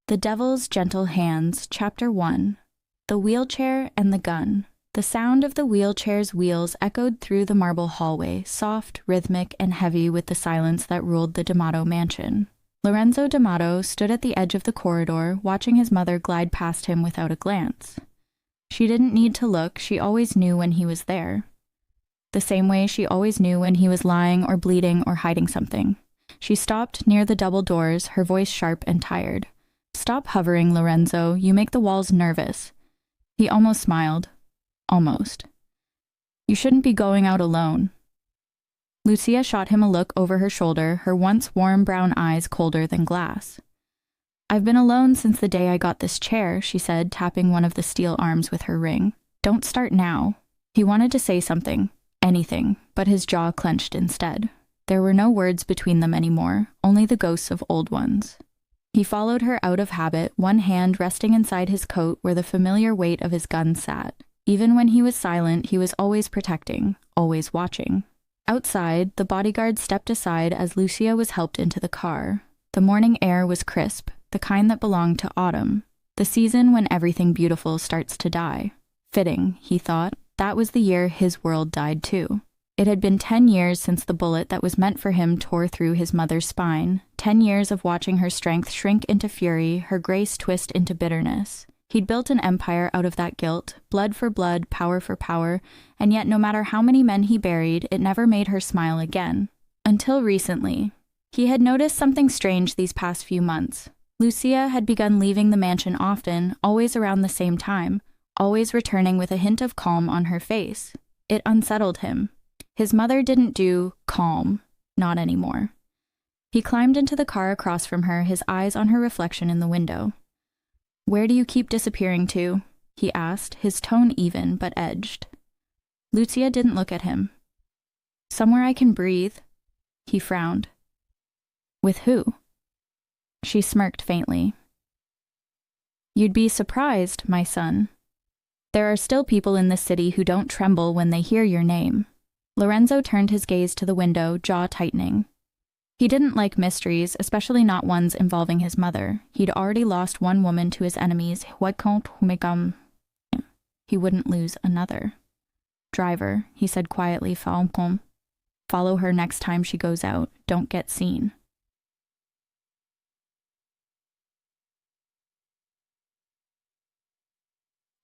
The Devil's Gentle Hands, Chapter 1. The Wheelchair and the Gun. The sound of the wheelchair's wheels echoed through the marble hallway, soft, rhythmic, and heavy with the silence that ruled the D'Amato mansion. Lorenzo D'Amato stood at the edge of the corridor, watching his mother glide past him without a glance. She didn't need to look, she always knew when he was there. The same way she always knew when he was lying or bleeding or hiding something. She stopped near the double doors, her voice sharp and tired. "Stop hovering, Lorenzo. You make the walls nervous." He almost smiled. Almost. "You shouldn't be going out alone." Lucia shot him a look over her shoulder, her once warm brown eyes colder than glass. "I've been alone since the day I got this chair," she said, tapping one of the steel arms with her ring. "Don't start now." He wanted to say something, anything, but his jaw clenched instead. There were no words between them anymore, only the ghosts of old ones. He followed her out of habit, one hand resting inside his coat where the familiar weight of his gun sat. Even when he was silent, he was always protecting, always watching. Outside, the bodyguard stepped aside as Lucia was helped into the car. The morning air was crisp, the kind that belonged to autumn, the season when everything beautiful starts to die. Fitting, he thought. That was the year his world died too. It had been 10 years since the bullet that was meant for him tore through his mother's spine, 10 years of watching her strength shrink into fury, her grace twist into bitterness. He'd built an empire out of that guilt, blood for blood, power for power, and yet no matter how many men he buried, it never made her smile again. Until recently. He had noticed something strange these past few months. Lucia had begun leaving the mansion often, always around the same time, always returning with a hint of calm on her face. It unsettled him. His mother didn't do calm, not anymore. He climbed into the car across from her, his eyes on her reflection in the window. "Where do you keep disappearing to?" he asked, his tone even but edged. Lucia didn't look at him. "Somewhere I can breathe." He frowned. "With who?" She smirked faintly. "You'd be surprised, my son. There are still people in this city who don't tremble when they hear your name." Lorenzo turned his gaze to the window, jaw tightening. He didn't like mysteries, especially not ones involving his mother. He'd already lost one woman to his enemies. He wouldn't lose another. "Driver," he said quietly, "follow her next time she goes out. Don't get seen."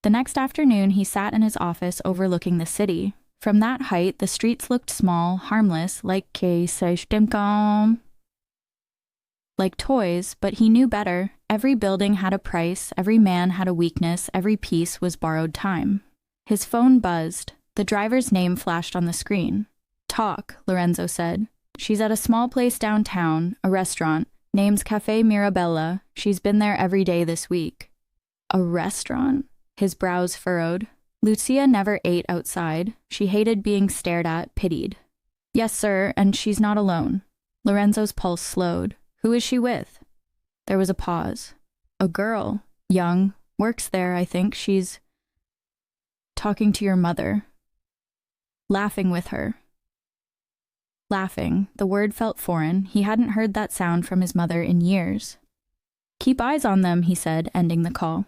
The next afternoon, he sat in his office overlooking the city. From that height, the streets looked small, harmless, like toys, but he knew better. Every building had a price, every man had a weakness, every piece was borrowed time. His phone buzzed. The driver's name flashed on the screen. "Talk," Lorenzo said. "She's at a small place downtown, a restaurant, name's Café Mirabella. She's been there every day this week." "A restaurant?" His brows furrowed. Lucia never ate outside. She hated being stared at, pitied. "Yes, sir, and she's not alone." Lorenzo's pulse slowed. "Who is she with?" There was a pause. "A girl. Young. Works there, I think. She's talking to your mother. Laughing with her." Laughing. The word felt foreign. He hadn't heard that sound from his mother in years. "Keep eyes on them," he said, ending the call.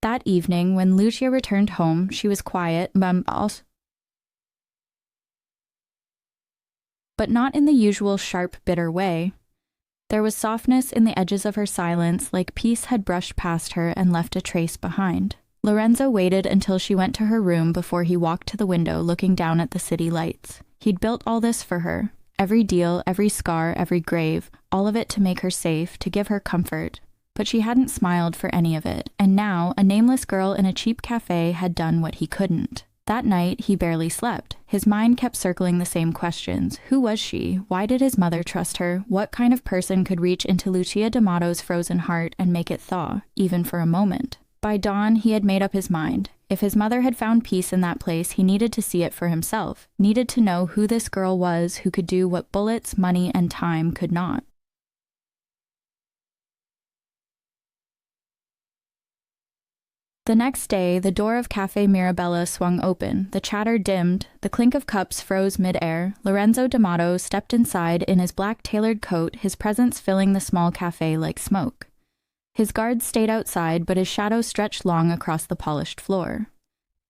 That evening, when Lucia returned home, she was quiet, but not in the usual sharp, bitter way. There was softness in the edges of her silence, like peace had brushed past her and left a trace behind. Lorenzo waited until she went to her room before he walked to the window, looking down at the city lights. He'd built all this for her. Every deal, every scar, every grave, all of it to make her safe, to give her comfort. But she hadn't smiled for any of it, and now a nameless girl in a cheap cafe had done what he couldn't. That night, he barely slept. His mind kept circling the same questions. Who was she? Why did his mother trust her? What kind of person could reach into Lucia D'Amato's frozen heart and make it thaw, even for a moment? By dawn, he had made up his mind. If his mother had found peace in that place, he needed to see it for himself, needed to know who this girl was who could do what bullets, money, and time could not. The next day, the door of Café Mirabella swung open, the chatter dimmed, the clink of cups froze mid-air. Lorenzo D'Amato stepped inside in his black tailored coat, his presence filling the small café like smoke. His guards stayed outside, but his shadow stretched long across the polished floor.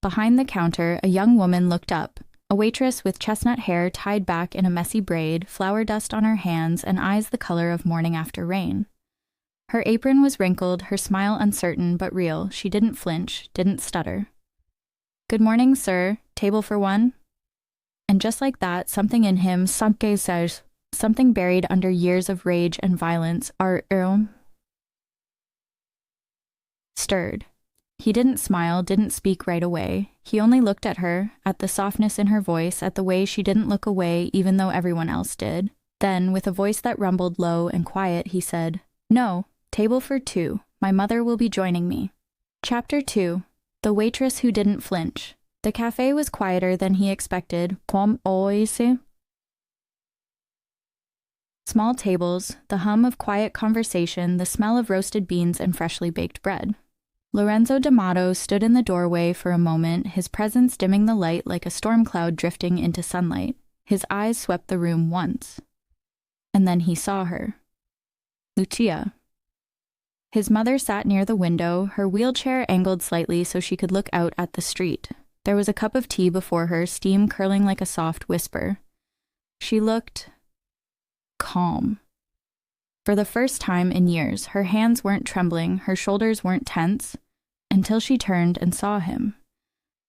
Behind the counter, a young woman looked up, a waitress with chestnut hair tied back in a messy braid, flour dust on her hands, and eyes the color of morning after rain. Her apron was wrinkled, her smile uncertain but real. She didn't flinch, didn't stutter. "Good morning, sir. Table for one?" And just like that, something in him, something buried under years of rage and violence, stirred. He didn't smile, didn't speak right away. He only looked at her, at the softness in her voice, at the way she didn't look away even though everyone else did. Then, with a voice that rumbled low and quiet, he said, "No. Table for two. My mother will be joining me." Chapter 2. The Waitress Who Didn't Flinch. The cafe was quieter than he expected. Small tables, the hum of quiet conversation, the smell of roasted beans and freshly baked bread. Lorenzo D'Amato stood in the doorway for a moment, his presence dimming the light like a storm cloud drifting into sunlight. His eyes swept the room once. And then he saw her. Lucia. His mother sat near the window, her wheelchair angled slightly so she could look out at the street. There was a cup of tea before her, steam curling like a soft whisper. She looked calm. For the first time in years, her hands weren't trembling, her shoulders weren't tense, until she turned and saw him.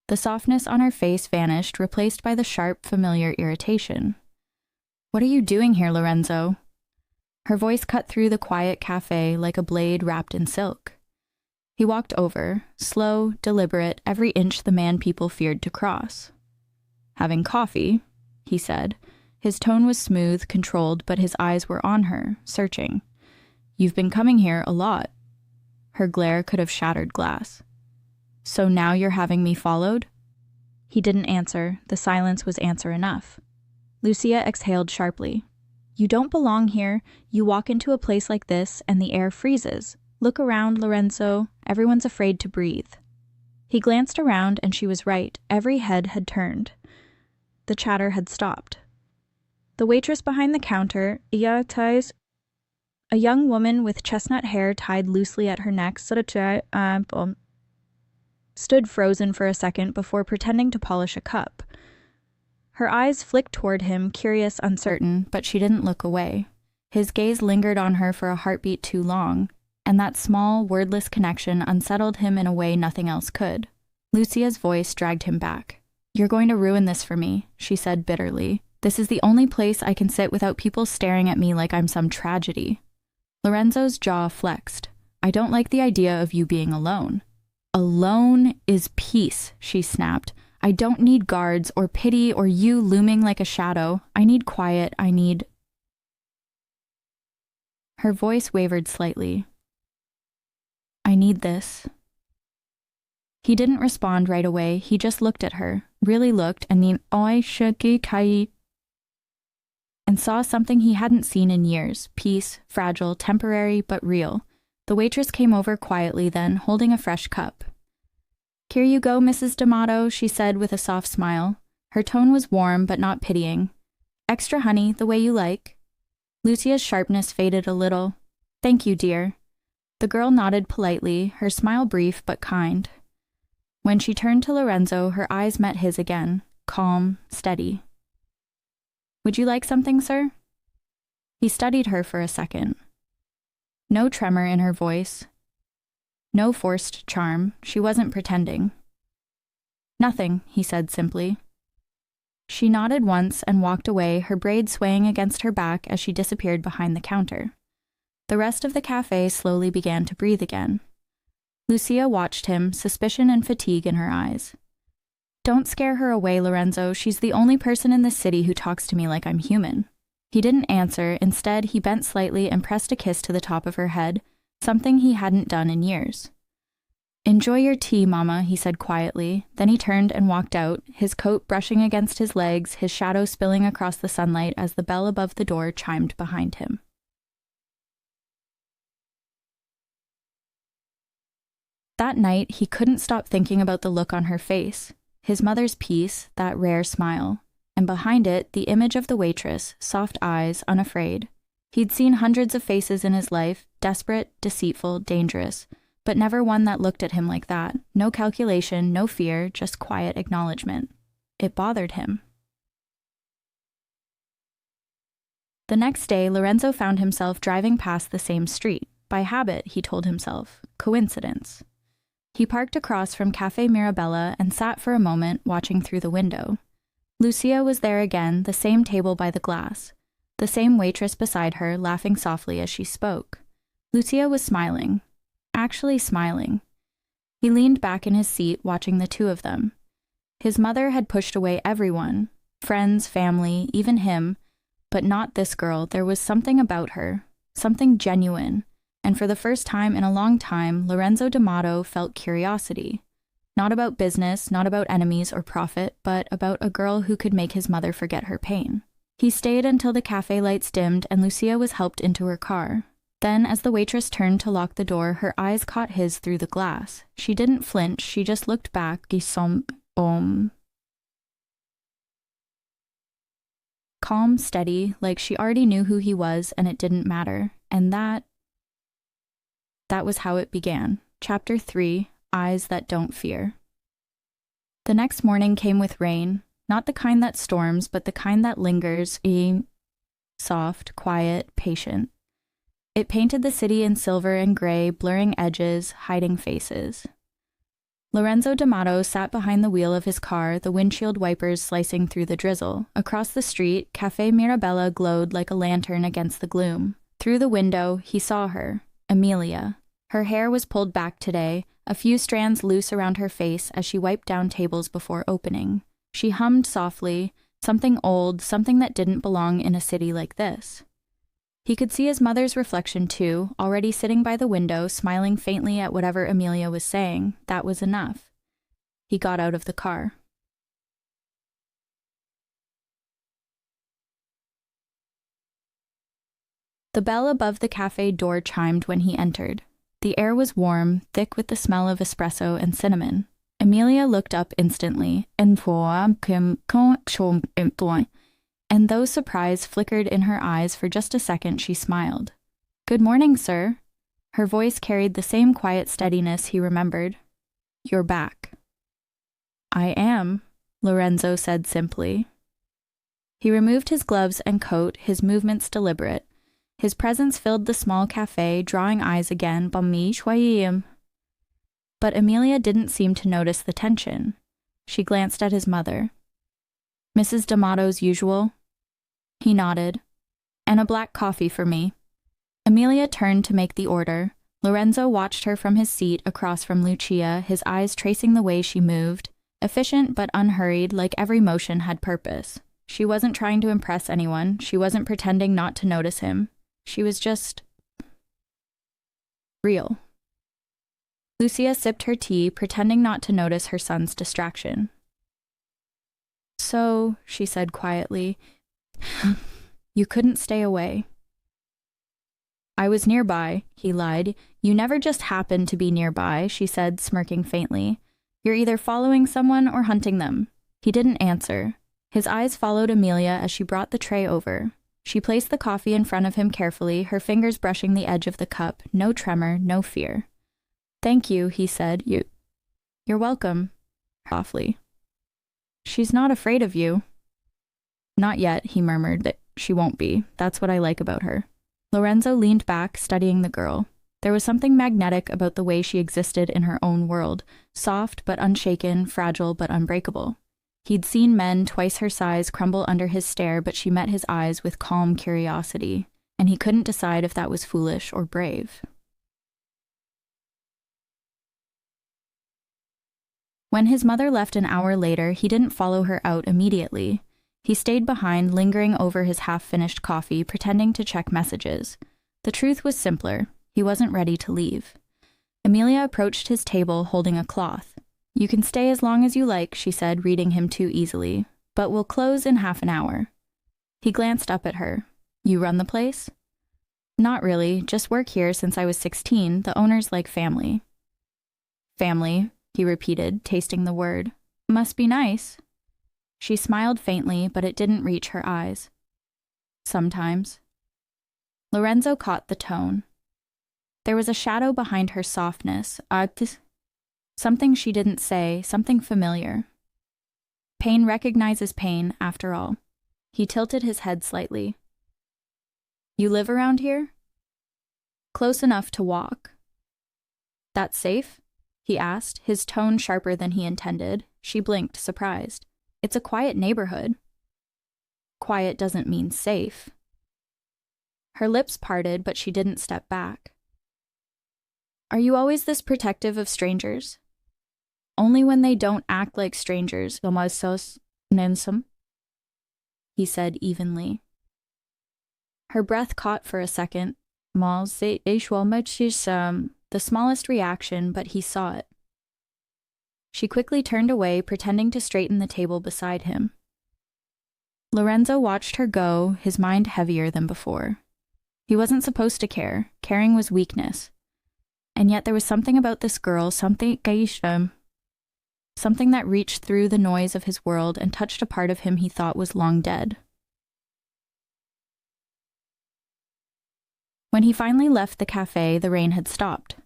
The softness on her face vanished, replaced by the sharp, familiar irritation. "What are you doing here, Lorenzo?" Her voice cut through the quiet cafe like a blade wrapped in silk. He walked over, slow, deliberate, every inch the man people feared to cross. "Having coffee," he said. His tone was smooth, controlled, but his eyes were on her, searching. "You've been coming here a lot." Her glare could have shattered glass. "So now you're having me followed?" He didn't answer. The silence was answer enough. Lucia exhaled sharply. "You don't belong here. You walk into a place like this, and the air freezes. Look around, Lorenzo. Everyone's afraid to breathe." He glanced around, and she was right. Every head had turned. The chatter had stopped. The waitress behind the counter, a young woman with chestnut hair tied loosely at her neck, stood frozen for a second before pretending to polish a cup. Her eyes flicked toward him, curious, uncertain, but she didn't look away. His gaze lingered on her for a heartbeat too long, and that small, wordless connection unsettled him in a way nothing else could. Lucia's voice dragged him back. "You're going to ruin this for me," she said bitterly. "This is the only place I can sit without people staring at me like I'm some tragedy." Lorenzo's jaw flexed. "I don't like the idea of you being alone." "Alone is peace," she snapped. "I don't need guards or pity or you looming like a shadow. I need quiet. I need..." Her voice wavered slightly. "I need this." He didn't respond right away. He just looked at her, really looked, and saw something he hadn't seen in years. Peace, fragile, temporary, but real. The waitress came over quietly then, holding a fresh cup. "Here you go, Mrs. D'Amato," she said with a soft smile. Her tone was warm but not pitying. "Extra honey, the way you like." Lucia's sharpness faded a little. "Thank you, dear." The girl nodded politely, her smile brief but kind. When she turned to Lorenzo, her eyes met his again, calm, steady. "Would you like something, sir?" He studied her for a second. No tremor in her voice. No forced charm. She wasn't pretending. "Nothing," he said simply. She nodded once and walked away, her braid swaying against her back as she disappeared behind the counter. The rest of the cafe slowly began to breathe again. Lucia watched him, suspicion and fatigue in her eyes. "Don't scare her away, Lorenzo. She's the only person in this city who talks to me like I'm human." He didn't answer. Instead, he bent slightly and pressed a kiss to the top of her head, something he hadn't done in years. "Enjoy your tea, Mama," he said quietly. Then he turned and walked out, his coat brushing against his legs, his shadow spilling across the sunlight as the bell above the door chimed behind him. That night, he couldn't stop thinking about the look on her face, his mother's peace, that rare smile, and behind it, the image of the waitress, soft eyes, unafraid. He'd seen hundreds of faces in his life, desperate, deceitful, dangerous, but never one that looked at him like that. No calculation, no fear, just quiet acknowledgement. It bothered him. The next day, Lorenzo found himself driving past the same street. By habit, he told himself. Coincidence. He parked across from Café Mirabella and sat for a moment, watching through the window. Lucia was there again, the same table by the glass. The same waitress beside her, laughing softly as she spoke. Lucia was smiling. Actually smiling. He leaned back in his seat, watching the two of them. His mother had pushed away everyone, friends, family, even him, but not this girl. There was something about her, something genuine, and for the first time in a long time, Lorenzo D'Amato felt curiosity. Not about business, not about enemies or profit, but about a girl who could make his mother forget her pain. He stayed until the cafe lights dimmed and Lucia was helped into her car. Then, as the waitress turned to lock the door, her eyes caught his through the glass. She didn't flinch, she just looked back, calm, steady, like she already knew who he was and it didn't matter. And that was how it began. Chapter 3, Eyes That Don't Fear. The next morning came with rain, not the kind that storms, but the kind that lingers, soft, quiet, patient. It painted the city in silver and gray, blurring edges, hiding faces. Lorenzo D'Amato sat behind the wheel of his car, the windshield wipers slicing through the drizzle. Across the street, Café Mirabella glowed like a lantern against the gloom. Through the window, he saw her, Emilia. Her hair was pulled back today, a few strands loose around her face as she wiped down tables before opening. She hummed softly, something old, something that didn't belong in a city like this. He could see his mother's reflection too, already sitting by the window, smiling faintly at whatever Emilia was saying. That was enough. He got out of the car. The bell above the cafe door chimed when he entered. The air was warm, thick with the smell of espresso and cinnamon. Emilia looked up instantly, and though surprise flickered in her eyes for just a second, she smiled. "Good morning, sir." Her voice carried the same quiet steadiness he remembered. "You're back." "I am," Lorenzo said simply. He removed his gloves and coat, his movements deliberate. His presence filled the small cafe, drawing eyes again. But Emilia didn't seem to notice the tension. She glanced at his mother. "Mrs. D'Amato's usual?" He nodded. "And a black coffee for me." Emilia turned to make the order. Lorenzo watched her from his seat across from Lucia, his eyes tracing the way she moved. Efficient but unhurried, like every motion had purpose. She wasn't trying to impress anyone. She wasn't pretending not to notice him. She was just real. Lucia sipped her tea, pretending not to notice her son's distraction. "So," she said quietly, "you couldn't stay away." "I was nearby," he lied. "You never just happened to be nearby," she said, smirking faintly. "You're either following someone or hunting them." He didn't answer. His eyes followed Emilia as she brought the tray over. She placed the coffee in front of him carefully, her fingers brushing the edge of the cup. No tremor, no fear. "Thank you," he said. You're welcome," softly. "She's not afraid of you." "Not yet," he murmured. "That she won't be. That's what I like about her." Lorenzo leaned back, studying the girl. There was something magnetic about the way she existed in her own world, soft but unshaken, fragile but unbreakable. He'd seen men twice her size crumble under his stare, but she met his eyes with calm curiosity, and he couldn't decide if that was foolish or brave. When his mother left an hour later, he didn't follow her out immediately. He stayed behind, lingering over his half-finished coffee, pretending to check messages. The truth was simpler. He wasn't ready to leave. Emilia approached his table, holding a cloth. "You can stay as long as you like," she said, reading him too easily. "But we'll close in half an hour." He glanced up at her. "You run the place?" "Not really. Just work here since I was 16. The owner's like family." Family, he repeated, tasting the word. Must be nice. She smiled faintly, but it didn't reach her eyes. Sometimes. Lorenzo caught the tone. There was a shadow behind her softness, something she didn't say, something familiar. Pain recognizes pain, after all. He tilted his head slightly. You live around here? Close enough to walk. That's safe? He asked, his tone sharper than he intended. She blinked, surprised. It's a quiet neighborhood. Quiet doesn't mean safe. Her lips parted, but she didn't step back. Are you always this protective of strangers? Only when they don't act like strangers, he said evenly. Her breath caught for a second. The smallest reaction, but he saw it. She quickly turned away, pretending to straighten the table beside him. Lorenzo watched her go, his mind heavier than before. He wasn't supposed to care. Caring was weakness. And yet there was something about this girl, something that reached through the noise of his world and touched a part of him he thought was long dead. When he finally left the café, the rain had stopped.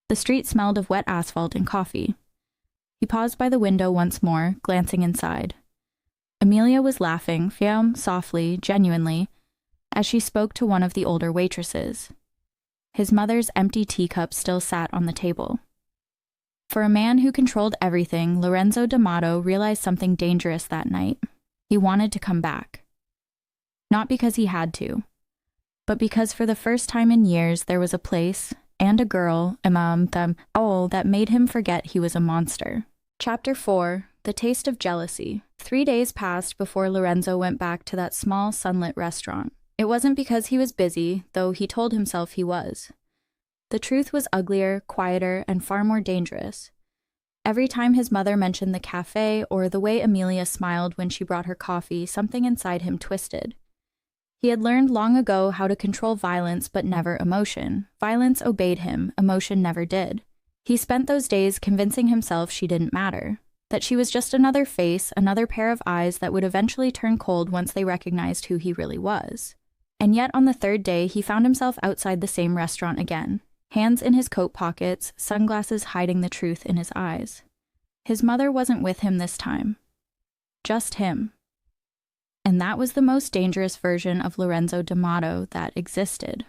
The street smelled of wet asphalt and coffee. He paused by the window once more, glancing inside. Emilia was laughing, softly, genuinely, as she spoke to one of the older waitresses. His mother's empty teacup still sat on the table. For a man who controlled everything, Lorenzo D'Amato realized something dangerous that night. He wanted to come back. Not because he had to, but because for the first time in years there was a place and a girl, that made him forget he was a monster. Chapter 4. The Taste of Jealousy. 3 days passed before Lorenzo went back to that small sunlit restaurant. It wasn't because he was busy, though he told himself he was. The truth was uglier, quieter, and far more dangerous. Every time his mother mentioned the café or the way Emilia smiled when she brought her coffee, something inside him twisted. He had learned long ago how to control violence but never emotion. Violence obeyed him, emotion never did. He spent those days convincing himself she didn't matter, that she was just another face, another pair of eyes that would eventually turn cold once they recognized who he really was. And yet on the third day, he found himself outside the same restaurant again, hands in his coat pockets, sunglasses hiding the truth in his eyes. His mother wasn't with him this time. Just him. And that was the most dangerous version of Lorenzo D'Amato that existed.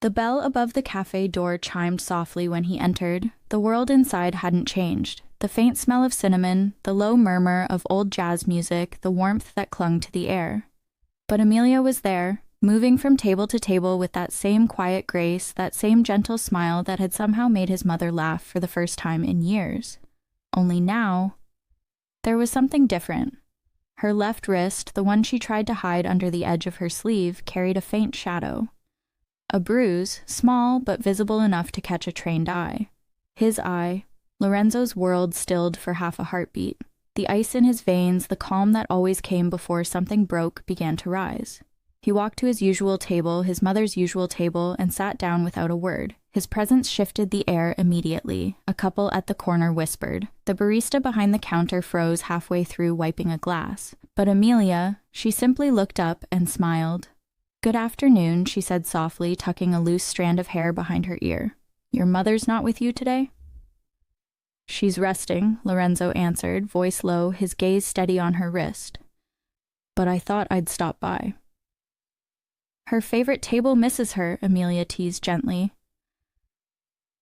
The bell above the cafe door chimed softly when he entered. The world inside hadn't changed. The faint smell of cinnamon, the low murmur of old jazz music, the warmth that clung to the air. But Emilia was there, moving from table to table with that same quiet grace, that same gentle smile that had somehow made his mother laugh for the first time in years. Only now, there was something different. Her left wrist, the one she tried to hide under the edge of her sleeve, carried a faint shadow. A bruise, small but visible enough to catch a trained eye. His eye, Lorenzo's world stilled for half a heartbeat. The ice in his veins, the calm that always came before something broke, began to rise. He walked to his usual table, his mother's usual table, and sat down without a word. His presence shifted the air immediately. A couple at the corner whispered. The barista behind the counter froze halfway through wiping a glass. But Emilia, she simply looked up and smiled. "Good afternoon," she said softly, tucking a loose strand of hair behind her ear. "Your mother's not with you today?" "She's resting," Lorenzo answered, voice low, his gaze steady on her wrist. "But I thought I'd stop by." "Her favorite table misses her," Emilia teased gently.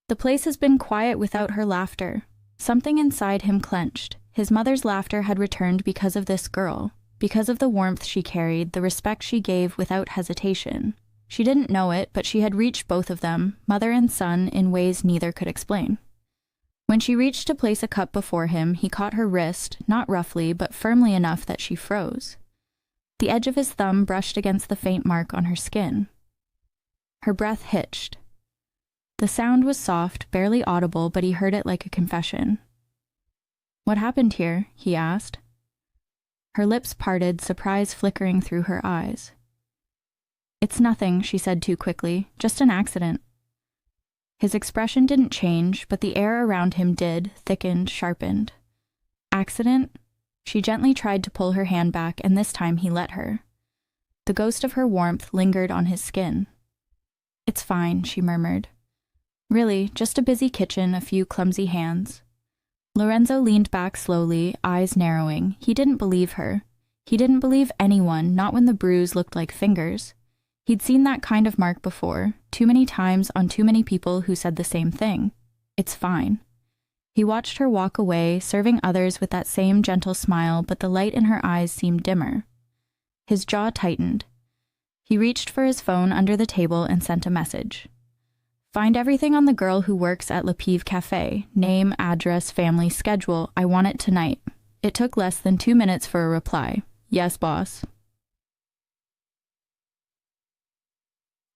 "The place has been quiet without her laughter." Something inside him clenched. His mother's laughter had returned because of this girl. Because of the warmth she carried, the respect she gave without hesitation. She didn't know it, but she had reached both of them, mother and son, in ways neither could explain. When she reached to place a cup before him, he caught her wrist, not roughly, but firmly enough that she froze. The edge of his thumb brushed against the faint mark on her skin. Her breath hitched. The sound was soft, barely audible, but he heard it like a confession. "What happened here?" he asked. Her lips parted, surprise flickering through her eyes. "It's nothing," she said too quickly. "Just an accident." His expression didn't change, but the air around him did, thickened, sharpened. "Accident?" She gently tried to pull her hand back, and this time he let her. The ghost of her warmth lingered on his skin. "It's fine," she murmured. "Really, just a busy kitchen, a few clumsy hands." Lorenzo leaned back slowly, eyes narrowing. He didn't believe her. He didn't believe anyone, not when the bruise looked like fingers. He'd seen that kind of mark before, too many times on too many people who said the same thing. "It's fine." He watched her walk away, serving others with that same gentle smile, but the light in her eyes seemed dimmer. His jaw tightened. He reached for his phone under the table and sent a message. "Find everything on the girl who works at Le Pive Café. Name, address, family, schedule. I want it tonight." It took less than 2 minutes for a reply. "Yes, boss."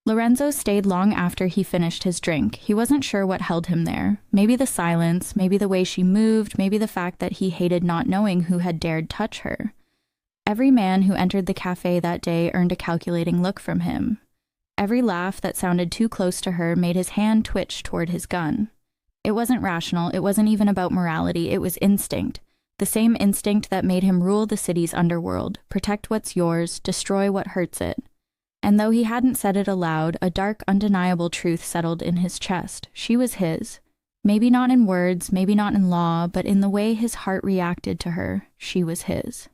Lorenzo stayed long after he finished his drink. He wasn't sure what held him there. Maybe the silence, maybe the way she moved, maybe the fact that he hated not knowing who had dared touch her. Every man who entered the cafe that day earned a calculating look from him. Every laugh that sounded too close to her made his hand twitch toward his gun. It wasn't rational, it wasn't even about morality, it was instinct. The same instinct that made him rule the city's underworld, protect what's yours, destroy what hurts it. And though he hadn't said it aloud, a dark, undeniable truth settled in his chest. She was his. Maybe not in words, maybe not in law, but in the way his heart reacted to her, she was his.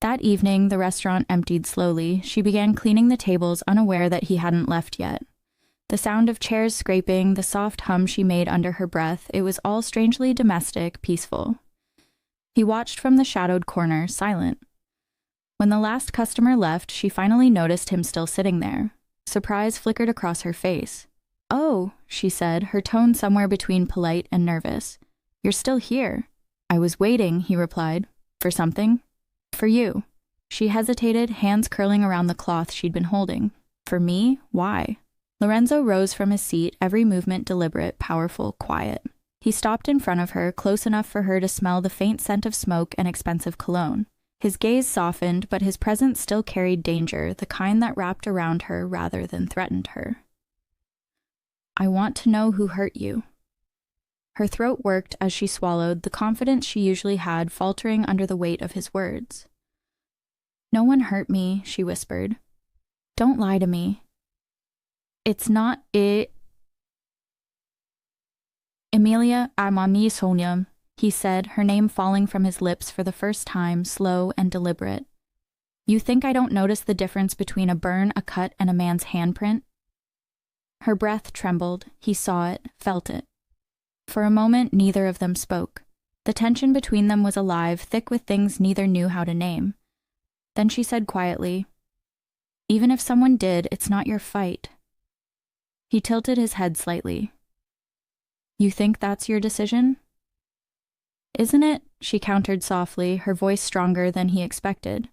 That evening, the restaurant emptied slowly. She began cleaning the tables, unaware that he hadn't left yet. The sound of chairs scraping, the soft hum she made under her breath, it was all strangely domestic, peaceful. He watched from the shadowed corner, silent. When the last customer left, she finally noticed him still sitting there. Surprise flickered across her face. "Oh," she said, her tone somewhere between polite and nervous. "You're still here." "I was waiting," he replied. "For something?" "For you." She hesitated, hands curling around the cloth she'd been holding. "For me? Why?" Lorenzo rose from his seat, every movement deliberate, powerful, quiet. He stopped in front of her, close enough for her to smell the faint scent of smoke and expensive cologne. His gaze softened, but his presence still carried danger, the kind that wrapped around her rather than threatened her. "I want to know who hurt you." Her throat worked as she swallowed, the confidence she usually had faltering under the weight of his words. "No one hurt me," she whispered. "Don't lie to me." "It's not it." "Emilia, Amami Sonyam," he said, her name falling from his lips for the first time, slow and deliberate. "You think I don't notice the difference between a burn, a cut, and a man's handprint?" Her breath trembled. He saw it, felt it. For a moment, neither of them spoke. The tension between them was alive, thick with things neither knew how to name. Then she said quietly, "Even if someone did, it's not your fight." He tilted his head slightly. "You think that's your decision?" "Isn't it?" she countered softly, her voice stronger than he expected.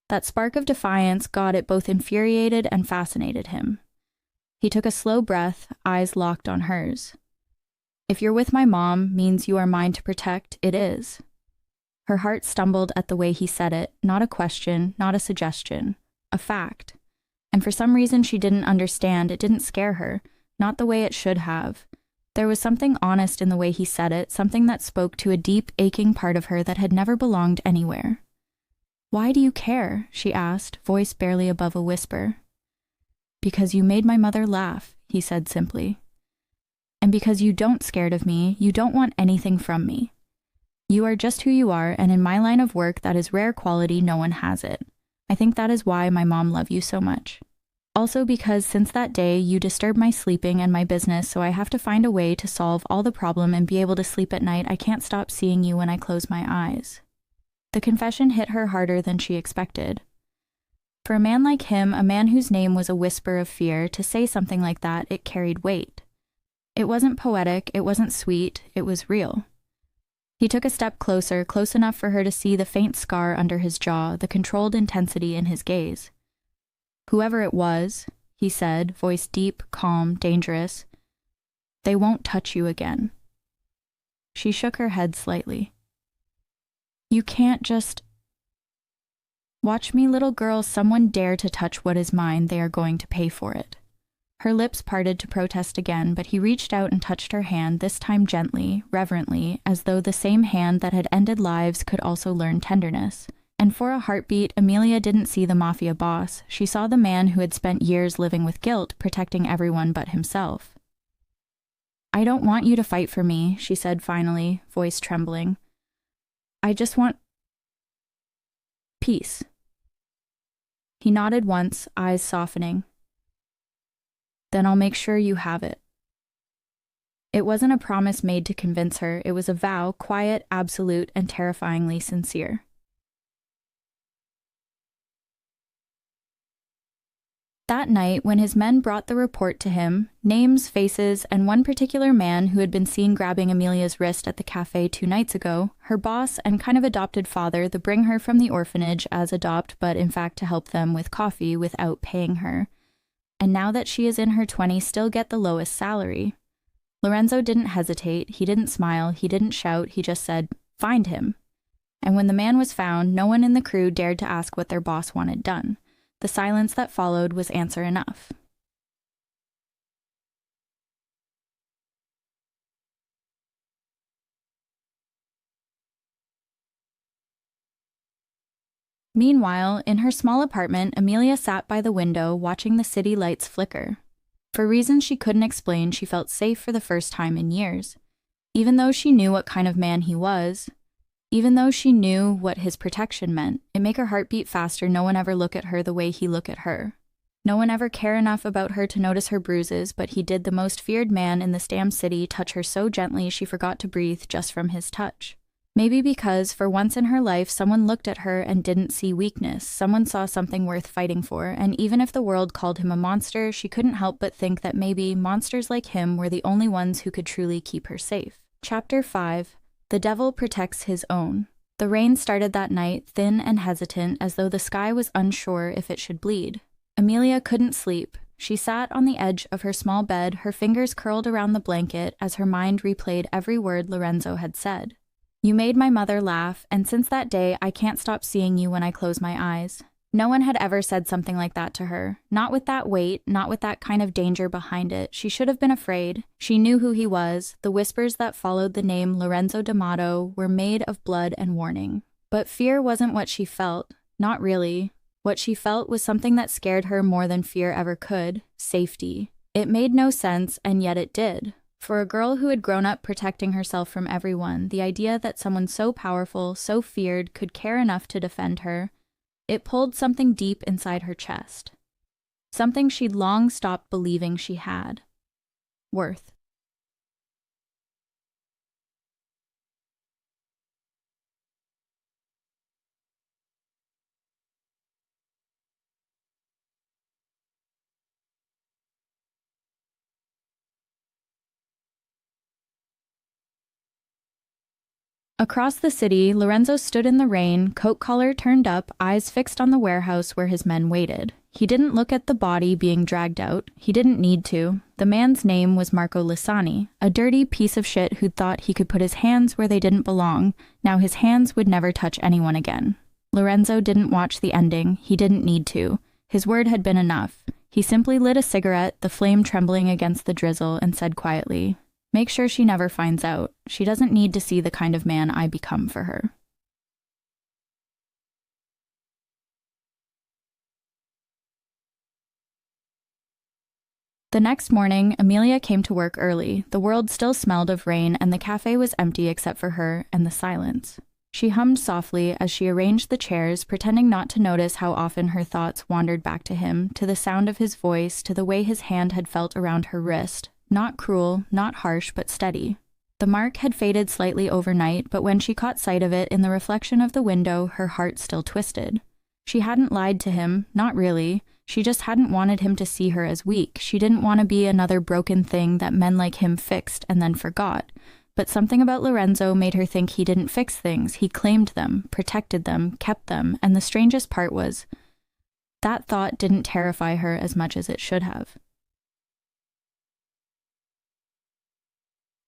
That spark of defiance, God, it both infuriated and fascinated him. He took a slow breath, eyes locked on hers. "If you're with my mom means you are mine to protect, it is." Her heart stumbled at the way he said it, not a question, not a suggestion, a fact. And for some reason she didn't understand, it didn't scare her, not the way it should have. There was something honest in the way he said it, something that spoke to a deep, aching part of her that had never belonged anywhere. "Why do you care?" she asked, voice barely above a whisper. "Because you made my mother laugh," he said simply. "And because you don't scared of me, you don't want anything from me. You are just who you are, and in my line of work that is rare quality, no one has it. I think that is why my mom loved you so much. Also because since that day, you disturb my sleeping and my business, so I have to find a way to solve all the problem and be able to sleep at night. I can't stop seeing you when I close my eyes." The confession hit her harder than she expected. For a man like him, a man whose name was a whisper of fear, to say something like that, it carried weight. It wasn't poetic, it wasn't sweet, it was real. He took a step closer, close enough for her to see the faint scar under his jaw, the controlled intensity in his gaze. "Whoever it was," he said, voice deep, calm, dangerous, "they won't touch you again." She shook her head slightly. "You can't just—" "Watch me, little girl. Someone dare to touch what is mine, they are going to pay for it." Her lips parted to protest again, but he reached out and touched her hand, this time gently, reverently, as though the same hand that had ended lives could also learn tenderness. And for a heartbeat, Emilia didn't see the Mafia boss. She saw the man who had spent years living with guilt, protecting everyone but himself. "I don't want you to fight for me," she said finally, voice trembling. "I just want peace." He nodded once, eyes softening. "Then I'll make sure you have it." It wasn't a promise made to convince her, it was a vow, quiet, absolute, and terrifyingly sincere. That night, when his men brought the report to him, names, faces, and one particular man who had been seen grabbing Emilia's wrist at the café 2 nights ago, her boss and kind of adopted father, the bring her from the orphanage as adopt, but in fact to help them with coffee without paying her. And now that she is in her 20s, still get the lowest salary. Lorenzo didn't hesitate, he didn't smile, he didn't shout, he just said, "Find him." And when the man was found, no one in the crew dared to ask what their boss wanted done. The silence that followed was answer enough. Meanwhile, in her small apartment, Emilia sat by the window watching the city lights flicker. For reasons she couldn't explain, she felt safe for the first time in years. Even though she knew what kind of man he was, even though she knew what his protection meant, it made her heart beat faster. No one ever look at her the way he looked at her. No one ever cared enough about her to notice her bruises, but he did. The most feared man in this damn city touch her so gently she forgot to breathe just from his touch. Maybe because, for once in her life, someone looked at her and didn't see weakness. Someone saw something worth fighting for, and even if the world called him a monster, she couldn't help but think that maybe monsters like him were the only ones who could truly keep her safe. Chapter 5. The Devil Protects His Own. The rain started that night, thin and hesitant, as though the sky was unsure if it should bleed. Emilia couldn't sleep. She sat on the edge of her small bed, her fingers curled around the blanket as her mind replayed every word Lorenzo had said. "You made my mother laugh, and since that day, I can't stop seeing you when I close my eyes." No one had ever said something like that to her. Not with that weight, not with that kind of danger behind it. She should have been afraid. She knew who he was. The whispers that followed the name Lorenzo D'Amato were made of blood and warning. But fear wasn't what she felt. Not really. What she felt was something that scared her more than fear ever could. Safety. It made no sense, and yet it did. For a girl who had grown up protecting herself from everyone, the idea that someone so powerful, so feared, could care enough to defend her, it pulled something deep inside her chest. Something she'd long stopped believing she had. Worth. Across the city, Lorenzo stood in the rain, coat collar turned up, eyes fixed on the warehouse where his men waited. He didn't look at the body being dragged out. He didn't need to. The man's name was Marco Lissani, a dirty piece of shit who'd thought he could put his hands where they didn't belong. Now his hands would never touch anyone again. Lorenzo didn't watch the ending. He didn't need to. His word had been enough. He simply lit a cigarette, the flame trembling against the drizzle, and said quietly, "Make sure she never finds out. She doesn't need to see the kind of man I become for her." The next morning, Emilia came to work early. The world still smelled of rain, and the cafe was empty except for her and the silence. She hummed softly as she arranged the chairs, pretending not to notice how often her thoughts wandered back to him, to the sound of his voice, to the way his hand had felt around her wrist. Not cruel, not harsh, but steady. The mark had faded slightly overnight, but when she caught sight of it in the reflection of the window, her heart still twisted. She hadn't lied to him, not really. She just hadn't wanted him to see her as weak. She didn't want to be another broken thing that men like him fixed and then forgot. But something about Lorenzo made her think he didn't fix things. He claimed them, protected them, kept them, and the strangest part was, that thought didn't terrify her as much as it should have.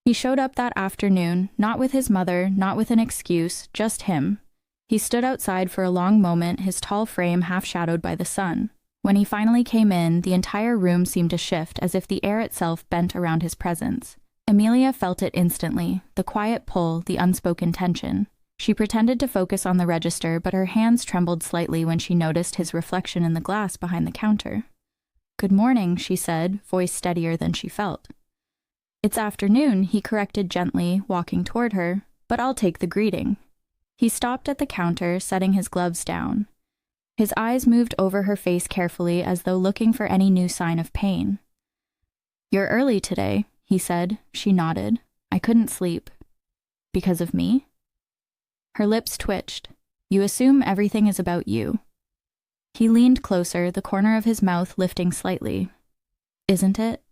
He showed up that afternoon, not with his mother, not with an excuse, just him. He stood outside for a long moment, his tall frame half-shadowed by the sun. When he finally came in, the entire room seemed to shift, as if the air itself bent around his presence. Emilia felt it instantly, the quiet pull, the unspoken tension. She pretended to focus on the register, but her hands trembled slightly when she noticed his reflection in the glass behind the counter. "Good morning," she said, voice steadier than she felt. "It's afternoon," he corrected gently, walking toward her, "but I'll take the greeting." He stopped at the counter, setting his gloves down. His eyes moved over her face carefully, as though looking for any new sign of pain. "You're early today," he said. She nodded. "I couldn't sleep." "Because of me?" Her lips twitched. "You assume everything is about you." He leaned closer, the corner of his mouth lifting slightly. "Isn't it?"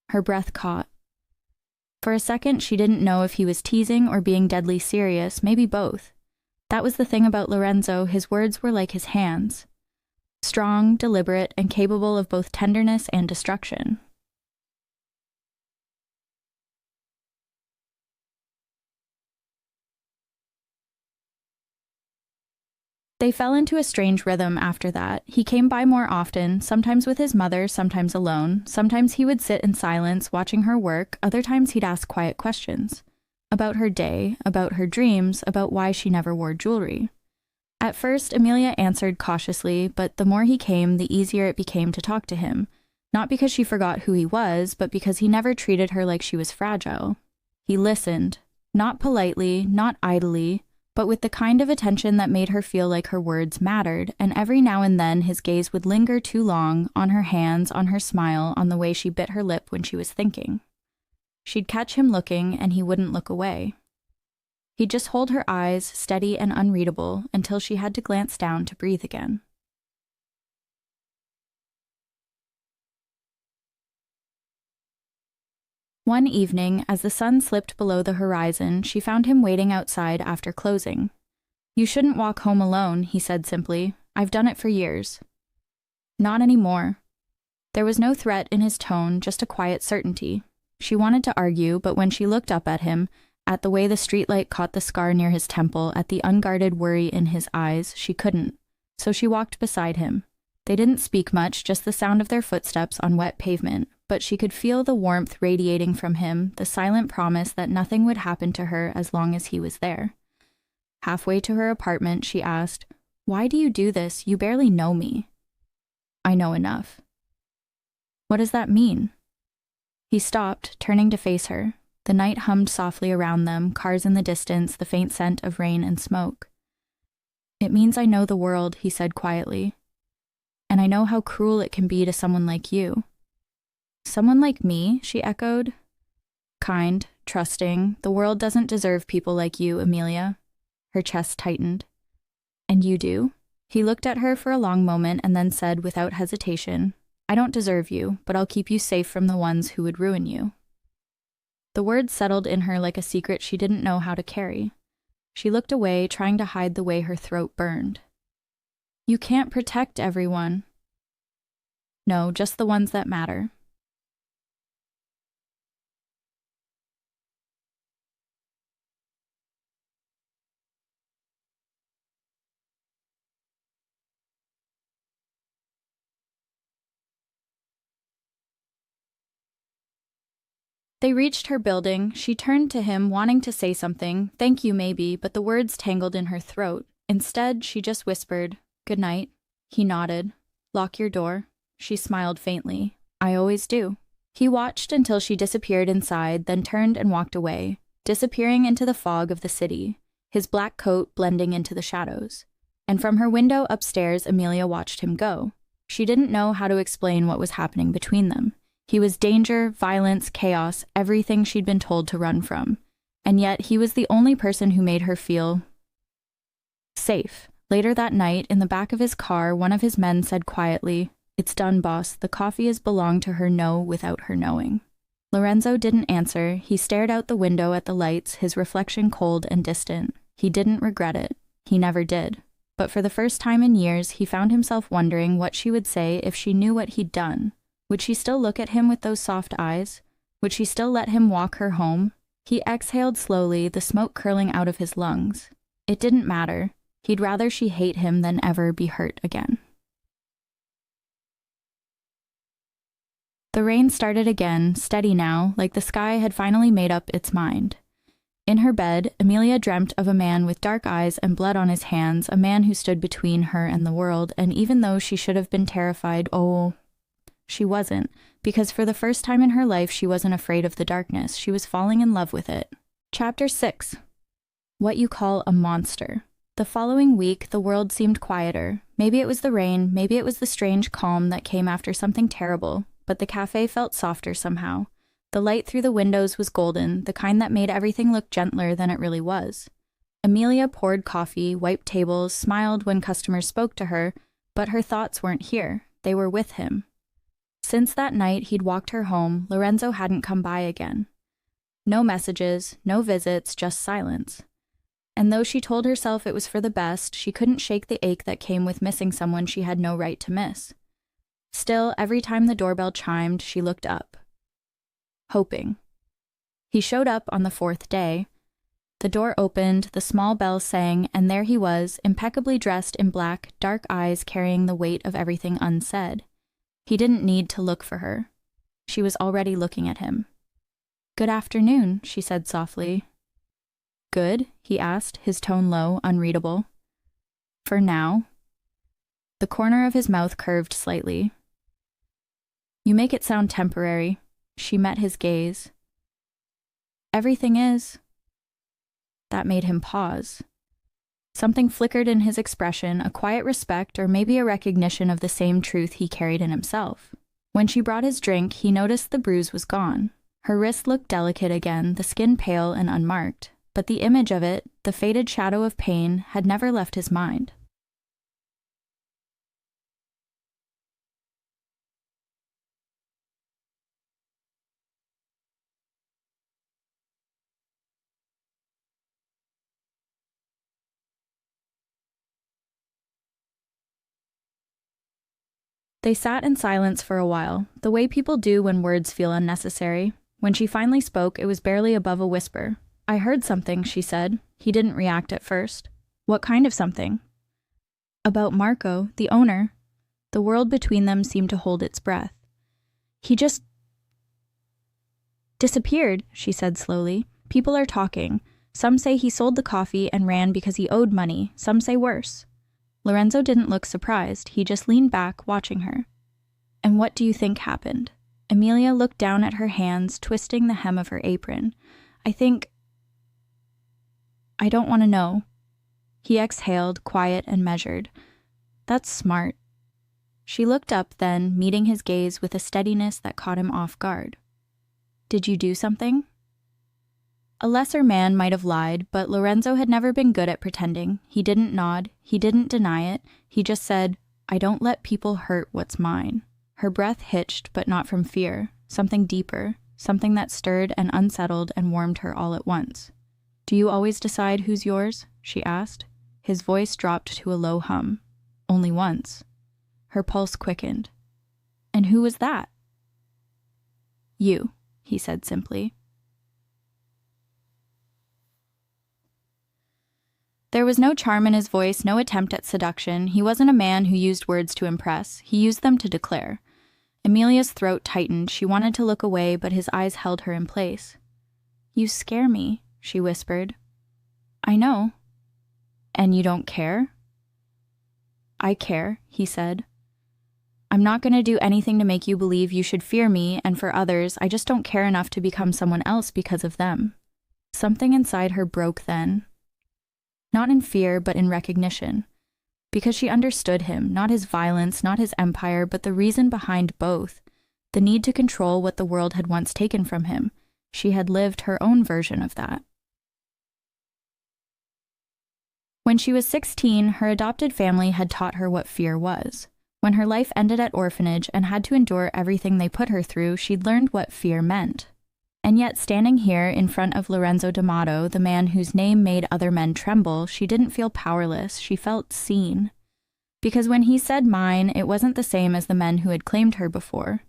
Her breath caught. For a second, she didn't know if he was teasing or being deadly serious, maybe both. That was the thing about Lorenzo, his words were like his hands. Strong, deliberate, and capable of both tenderness and destruction. They fell into a strange rhythm after that. He came by more often, sometimes with his mother, sometimes alone. Sometimes he would sit in silence, watching her work. Other times he'd ask quiet questions. About her day, about her dreams, about why she never wore jewelry. At first, Emilia answered cautiously, but the more he came, the easier it became to talk to him. Not because she forgot who he was, but because he never treated her like she was fragile. He listened. Not politely, not idly, but with the kind of attention that made her feel like her words mattered, and every now and then his gaze would linger too long, on her hands, on her smile, on the way she bit her lip when she was thinking. She'd catch him looking, and he wouldn't look away. He'd just hold her eyes, steady and unreadable, until she had to glance down to breathe again. One evening, as the sun slipped below the horizon, she found him waiting outside after closing. "You shouldn't walk home alone," he said simply. "I've done it for years." "Not anymore." There was no threat in his tone, just a quiet certainty. She wanted to argue, but when she looked up at him, at the way the streetlight caught the scar near his temple, at the unguarded worry in his eyes, she couldn't. So she walked beside him. They didn't speak much, just the sound of their footsteps on wet pavement, but she could feel the warmth radiating from him, the silent promise that nothing would happen to her as long as he was there. Halfway to her apartment, she asked, "Why do you do this? You barely know me." "I know enough." "What does that mean?" He stopped, turning to face her. The night hummed softly around them, cars in the distance, the faint scent of rain and smoke. "It means I know the world," he said quietly. "And I know how cruel it can be to someone like you." "Someone like me?" she echoed. "Kind, trusting. The world doesn't deserve people like you, Emilia." Her chest tightened. "And you do?" He looked at her for a long moment and then said without hesitation, "I don't deserve you, but I'll keep you safe from the ones who would ruin you." The words settled in her like a secret she didn't know how to carry. She looked away, trying to hide the way her throat burned. "You can't protect everyone." "No, just the ones that matter." They reached her building. She turned to him, wanting to say something, thank you maybe, but the words tangled in her throat. Instead, she just whispered, "Good night." He nodded. "Lock your door." She smiled faintly. "I always do." He watched until she disappeared inside, then turned and walked away, disappearing into the fog of the city, his black coat blending into the shadows. And from her window upstairs, Emilia watched him go. She didn't know how to explain what was happening between them. He was danger, violence, chaos, everything she'd been told to run from. And yet he was the only person who made her feel safe. Later that night, in the back of his car, one of his men said quietly, "It's done, boss. The coffee has belonged to her without her knowing." Lorenzo didn't answer. He stared out the window at the lights, his reflection cold and distant. He didn't regret it. He never did. But for the first time in years, he found himself wondering what she would say if she knew what he'd done. Would she still look at him with those soft eyes? Would she still let him walk her home? He exhaled slowly, the smoke curling out of his lungs. It didn't matter. He'd rather she hate him than ever be hurt again. The rain started again, steady now, like the sky had finally made up its mind. In her bed, Emilia dreamt of a man with dark eyes and blood on his hands, a man who stood between her and the world, and even though she should have been terrified, she wasn't, because for the first time in her life she wasn't afraid of the darkness, she was falling in love with it. Chapter 6. What you call a monster. The following week, the world seemed quieter. Maybe it was the rain, maybe it was the strange calm that came after something terrible, but the café felt softer somehow. The light through the windows was golden, the kind that made everything look gentler than it really was. Emilia poured coffee, wiped tables, smiled when customers spoke to her, but her thoughts weren't here. They were with him. Since that night he'd walked her home, Lorenzo hadn't come by again. No messages, no visits, just silence. And though she told herself it was for the best, she couldn't shake the ache that came with missing someone she had no right to miss. Still, every time the doorbell chimed, she looked up. Hoping. He showed up on the fourth day. The door opened, the small bell sang, and there he was, impeccably dressed in black, dark eyes carrying the weight of everything unsaid. He didn't need to look for her. She was already looking at him. "Good afternoon," she said softly. "Good?" he asked, his tone low, unreadable. "For now." The corner of his mouth curved slightly. "You make it sound temporary." She met his gaze. "Everything is." That made him pause. Something flickered in his expression, a quiet respect or maybe a recognition of the same truth he carried in himself. When she brought his drink, he noticed the bruise was gone. Her wrist looked delicate again, the skin pale and unmarked, but the image of it, the faded shadow of pain, had never left his mind. They sat in silence for a while, the way people do when words feel unnecessary. When she finally spoke, it was barely above a whisper. "I heard something," she said. He didn't react at first. "What kind of something?" "About Marco, the owner." The world between them seemed to hold its breath. "He just disappeared," she said slowly. "People are talking. Some say he sold the coffee and ran because he owed money. Some say worse." Lorenzo didn't look surprised. He just leaned back, watching her. "And what do you think happened?" Emilia looked down at her hands, twisting the hem of her apron. I don't want to know." He exhaled, quiet and measured. "That's smart." She looked up then, meeting his gaze with a steadiness that caught him off guard. "Did you do something?" A lesser man might have lied, but Lorenzo had never been good at pretending. He didn't nod, he didn't deny it, he just said, "I don't let people hurt what's mine." Her breath hitched, but not from fear, something deeper, something that stirred and unsettled and warmed her all at once. "Do you always decide who's yours?" she asked. His voice dropped to a low hum. "Only once." Her pulse quickened. "And who was that?" "You," he said simply. There was no charm in his voice, no attempt at seduction. He wasn't a man who used words to impress. He used them to declare. Emilia's throat tightened. She wanted to look away, but his eyes held her in place. "You scare me," she whispered. "I know." "And you don't care?" "I care," he said. "I'm not going to do anything to make you believe you should fear me, and for others, I just don't care enough to become someone else because of them." Something inside her broke then. Not in fear, but in recognition. Because she understood him, not his violence, not his empire, but the reason behind both. The need to control what the world had once taken from him. She had lived her own version of that. When she was 16, her adopted family had taught her what fear was. When her life ended at orphanage and had to endure everything they put her through, she'd learned what fear meant. And yet, standing here in front of Lorenzo D'Amato, the man whose name made other men tremble, she didn't feel powerless, she felt seen. Because when he said mine, it wasn't the same as the men who had claimed her before.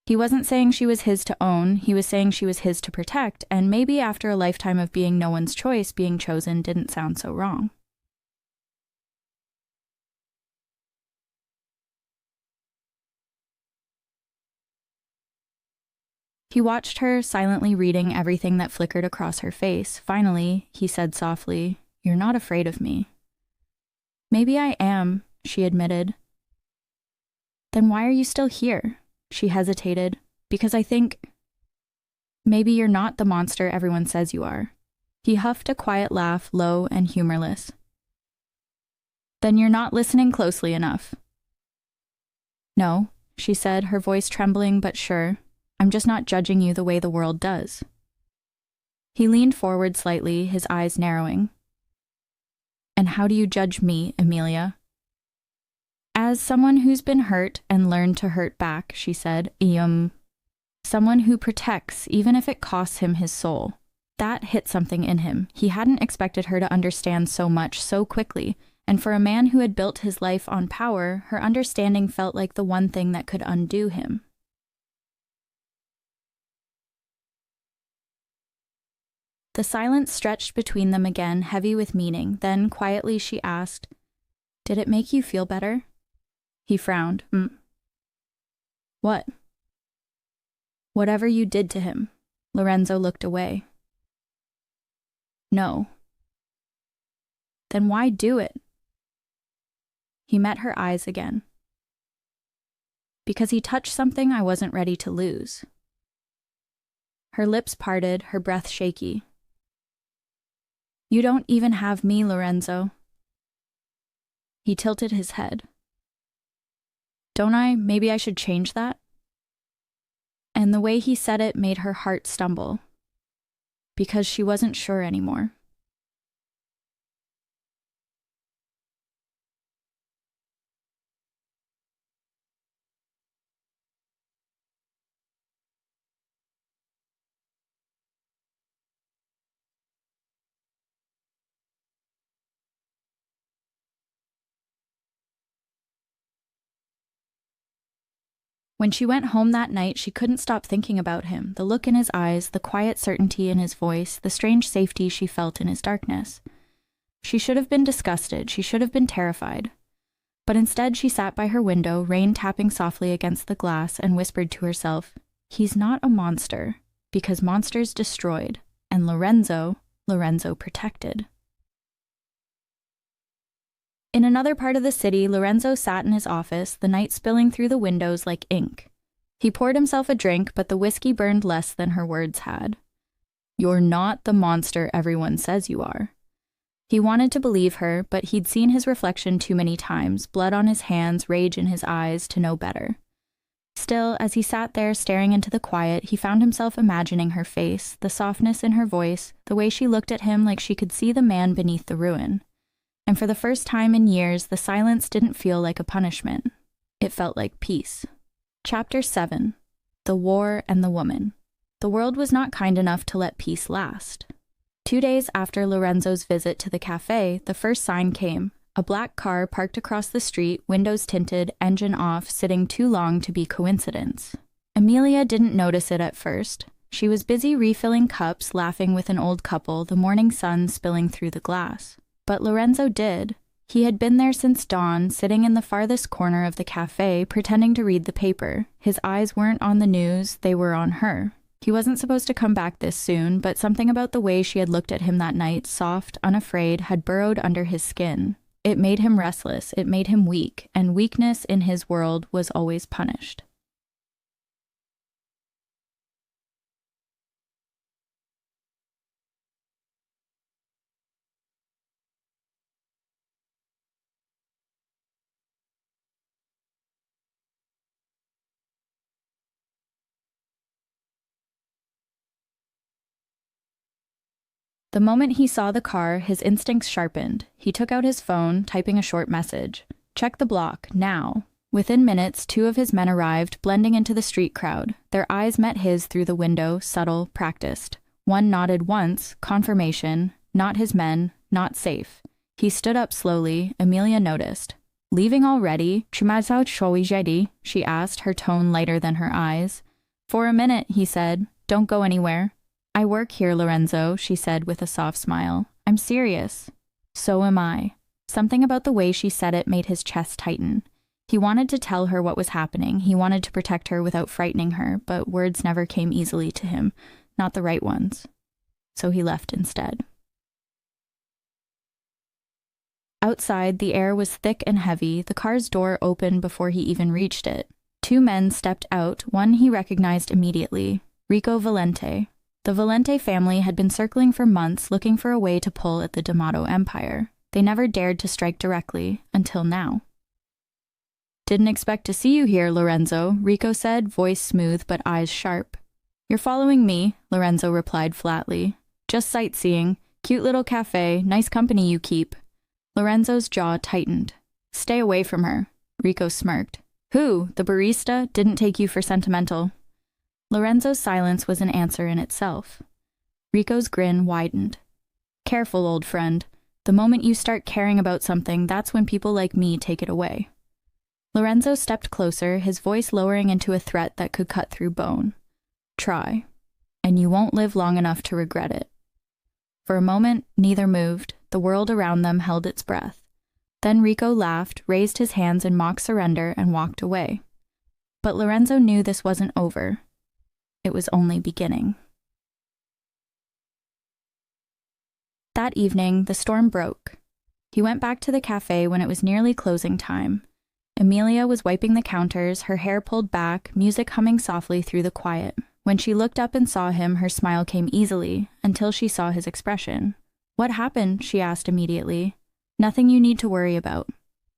He wasn't saying she was his to own, he was saying she was his to protect, and maybe after a lifetime of being no one's choice, being chosen didn't sound so wrong. He watched her, silently reading everything that flickered across her face. Finally, he said softly, "You're not afraid of me." "Maybe I am," she admitted. "Then why are you still here?" She hesitated. "Because I think maybe you're not the monster everyone says you are." He huffed a quiet laugh, low and humorless. "Then you're not listening closely enough." "No," she said, her voice trembling but sure. "I'm just not judging you the way the world does." He leaned forward slightly, his eyes narrowing. "And how do you judge me, Emilia?" "As someone who's been hurt and learned to hurt back," she said. Someone who protects, even if it costs him his soul." That hit something in him. He hadn't expected her to understand so much so quickly, and for a man who had built his life on power, her understanding felt like the one thing that could undo him. The silence stretched between them again, heavy with meaning. Then, quietly, she asked, "Did it make you feel better?" He frowned. "What?" "Whatever you did to him." Lorenzo looked away. "No." "Then why do it?" He met her eyes again. "Because he touched something I wasn't ready to lose." Her lips parted, her breath shaky. "You don't even have me, Lorenzo." He tilted his head. "Don't I? Maybe I should change that?" And the way he said it made her heart stumble. Because she wasn't sure anymore. When she went home that night, she couldn't stop thinking about him, the look in his eyes, the quiet certainty in his voice, the strange safety she felt in his darkness. She should have been disgusted, she should have been terrified. But instead she sat by her window, rain tapping softly against the glass, and whispered to herself, "He's not a monster, because monsters destroyed, and Lorenzo protected." In another part of the city, Lorenzo sat in his office, the night spilling through the windows like ink. He poured himself a drink, but the whiskey burned less than her words had. "You're not the monster everyone says you are." He wanted to believe her, but he'd seen his reflection too many times, blood on his hands, rage in his eyes, to know better. Still, as he sat there staring into the quiet, he found himself imagining her face, the softness in her voice, the way she looked at him like she could see the man beneath the ruin. And for the first time in years, the silence didn't feel like a punishment. It felt like peace. Chapter 7. The War and the Woman. The world was not kind enough to let peace last. 2 days after Lorenzo's visit to the café, the first sign came. A black car parked across the street, windows tinted, engine off, sitting too long to be coincidence. Emilia didn't notice it at first. She was busy refilling cups, laughing with an old couple, the morning sun spilling through the glass. But Lorenzo did. He had been there since dawn, sitting in the farthest corner of the café, pretending to read the paper. His eyes weren't on the news, they were on her. He wasn't supposed to come back this soon, but something about the way she had looked at him that night, soft, unafraid, had burrowed under his skin. It made him restless, it made him weak, and weakness in his world was always punished. The moment he saw the car, his instincts sharpened. He took out his phone, typing a short message. "Check the block, now." Within minutes, 2 of his men arrived, blending into the street crowd. Their eyes met his through the window, subtle, practiced. One nodded once, confirmation, not his men, not safe. He stood up slowly. Emilia noticed. Leaving already? She asked, her tone lighter than her eyes. For a minute, he said. Don't go anywhere. I work here, Lorenzo, she said with a soft smile. I'm serious. So am I. Something about the way she said it made his chest tighten. He wanted to tell her what was happening. He wanted to protect her without frightening her, but words never came easily to him, not the right ones. So he left instead. Outside, the air was thick and heavy. The car's door opened before he even reached it. 2 men stepped out. One he recognized immediately, Rico Valente. The Valente family had been circling for months looking for a way to pull at the D'Amato empire. They never dared to strike directly, until now. Didn't expect to see you here, Lorenzo, Rico said, voice smooth but eyes sharp. You're following me, Lorenzo replied flatly. Just sightseeing. Cute little café, nice company you keep. Lorenzo's jaw tightened. Stay away from her, Rico smirked. Who, the barista, didn't take you for sentimental? Lorenzo's silence was an answer in itself. Rico's grin widened. Careful, old friend. The moment you start caring about something, that's when people like me take it away. Lorenzo stepped closer, his voice lowering into a threat that could cut through bone. Try, and you won't live long enough to regret it. For a moment, neither moved. The world around them held its breath. Then Rico laughed, raised his hands in mock surrender, and walked away. But Lorenzo knew this wasn't over. It was only beginning. That evening, the storm broke. He went back to the cafe when it was nearly closing time. Emilia was wiping the counters, her hair pulled back, music humming softly through the quiet. When she looked up and saw him, her smile came easily, until she saw his expression. What happened? She asked immediately. Nothing you need to worry about.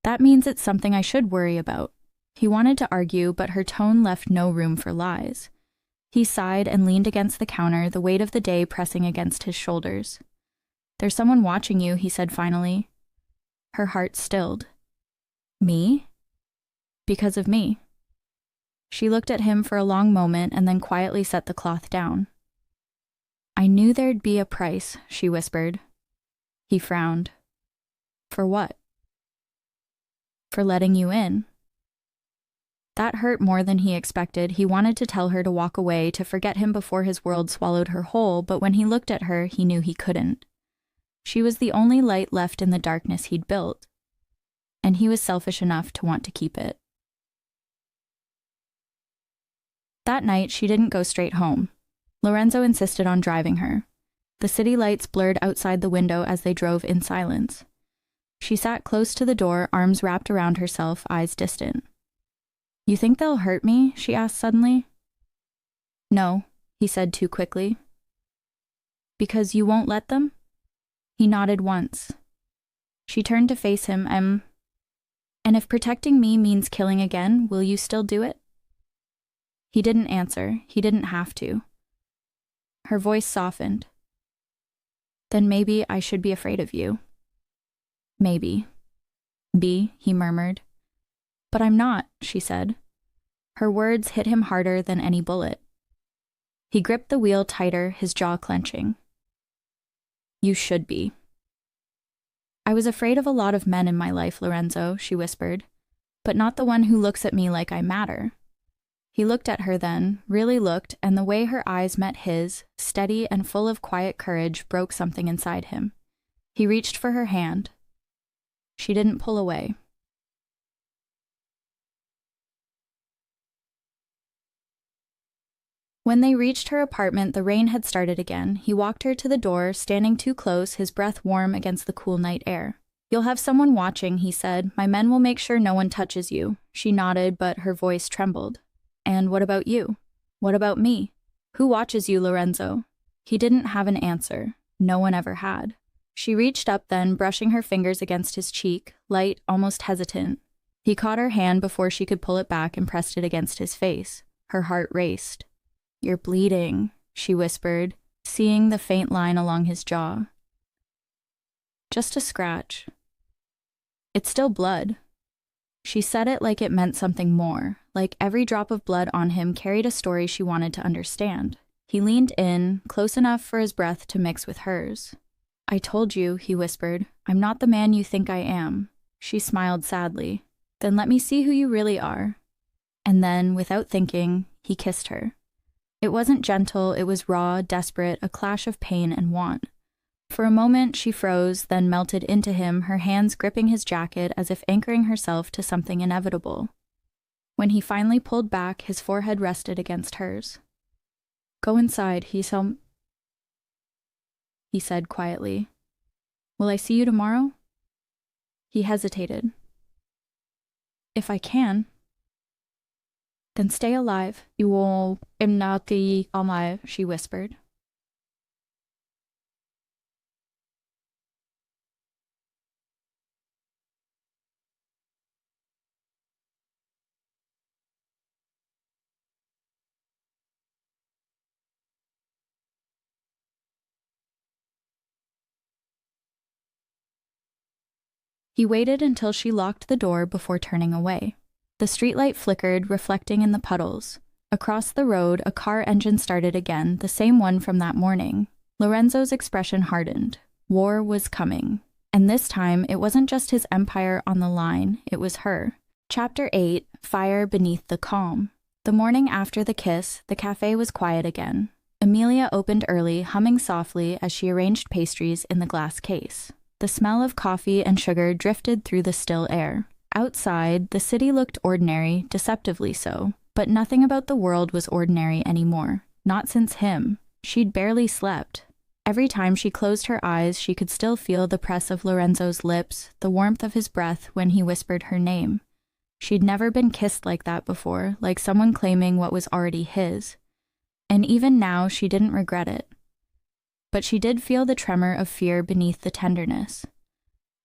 That means it's something I should worry about. He wanted to argue, but her tone left no room for lies. He sighed and leaned against the counter, the weight of the day pressing against his shoulders. There's someone watching you, he said finally. Her heart stilled. Me? Because of me. She looked at him for a long moment and then quietly set the cloth down. I knew there'd be a price, she whispered. He frowned. For what? For letting you in. That hurt more than he expected. He wanted to tell her to walk away, to forget him before his world swallowed her whole, but when he looked at her, he knew he couldn't. She was the only light left in the darkness he'd built, and he was selfish enough to want to keep it. That night, she didn't go straight home. Lorenzo insisted on driving her. The city lights blurred outside the window as they drove in silence. She sat close to the door, arms wrapped around herself, eyes distant. You think they'll hurt me? She asked suddenly. No, he said too quickly. Because you won't let them? He nodded once. She turned to face him. And if protecting me means killing again, will you still do it? He didn't answer. He didn't have to. Her voice softened. Then maybe I should be afraid of you. Maybe. He murmured. But I'm not, she said. Her words hit him harder than any bullet. He gripped the wheel tighter, his jaw clenching. You should be. I was afraid of a lot of men in my life, Lorenzo, she whispered, but not the one who looks at me like I matter. He looked at her then, really looked, and the way her eyes met his, steady and full of quiet courage, broke something inside him. He reached for her hand. She didn't pull away. When they reached her apartment, the rain had started again. He walked her to the door, standing too close, his breath warm against the cool night air. You'll have someone watching, he said. My men will make sure no one touches you. She nodded, but her voice trembled. And what about you? What about me? Who watches you, Lorenzo? He didn't have an answer. No one ever had. She reached up then, brushing her fingers against his cheek, light, almost hesitant. He caught her hand before she could pull it back and pressed it against his face. Her heart raced. You're bleeding, she whispered, seeing the faint line along his jaw. Just a scratch. It's still blood. She said it like it meant something more, like every drop of blood on him carried a story she wanted to understand. He leaned in, close enough for his breath to mix with hers. "I told you," he whispered, "I'm not the man you think I am." She smiled sadly. "Then let me see who you really are." And then, without thinking, he kissed her. It wasn't gentle, it was raw, desperate, a clash of pain and want. For a moment, she froze, then melted into him, her hands gripping his jacket as if anchoring herself to something inevitable. When he finally pulled back, his forehead rested against hers. "Go inside," he said quietly. "Will I see you tomorrow?" He hesitated. "If I can." "Then stay alive." "You am not the alive," she whispered. He waited until she locked the door before turning away. The streetlight flickered, reflecting in the puddles. Across the road, a car engine started again, the same one from that morning. Lorenzo's expression hardened. War was coming. And this time, it wasn't just his empire on the line, it was her. Chapter 8, Fire Beneath the Calm. The morning after the kiss, the café was quiet again. Emilia opened early, humming softly as she arranged pastries in the glass case. The smell of coffee and sugar drifted through the still air. Outside, the city looked ordinary, deceptively so, but nothing about the world was ordinary anymore. Not since him. She'd barely slept. Every time she closed her eyes, she could still feel the press of Lorenzo's lips, the warmth of his breath when he whispered her name. She'd never been kissed like that before, like someone claiming what was already his. And even now, she didn't regret it. But she did feel the tremor of fear beneath the tenderness.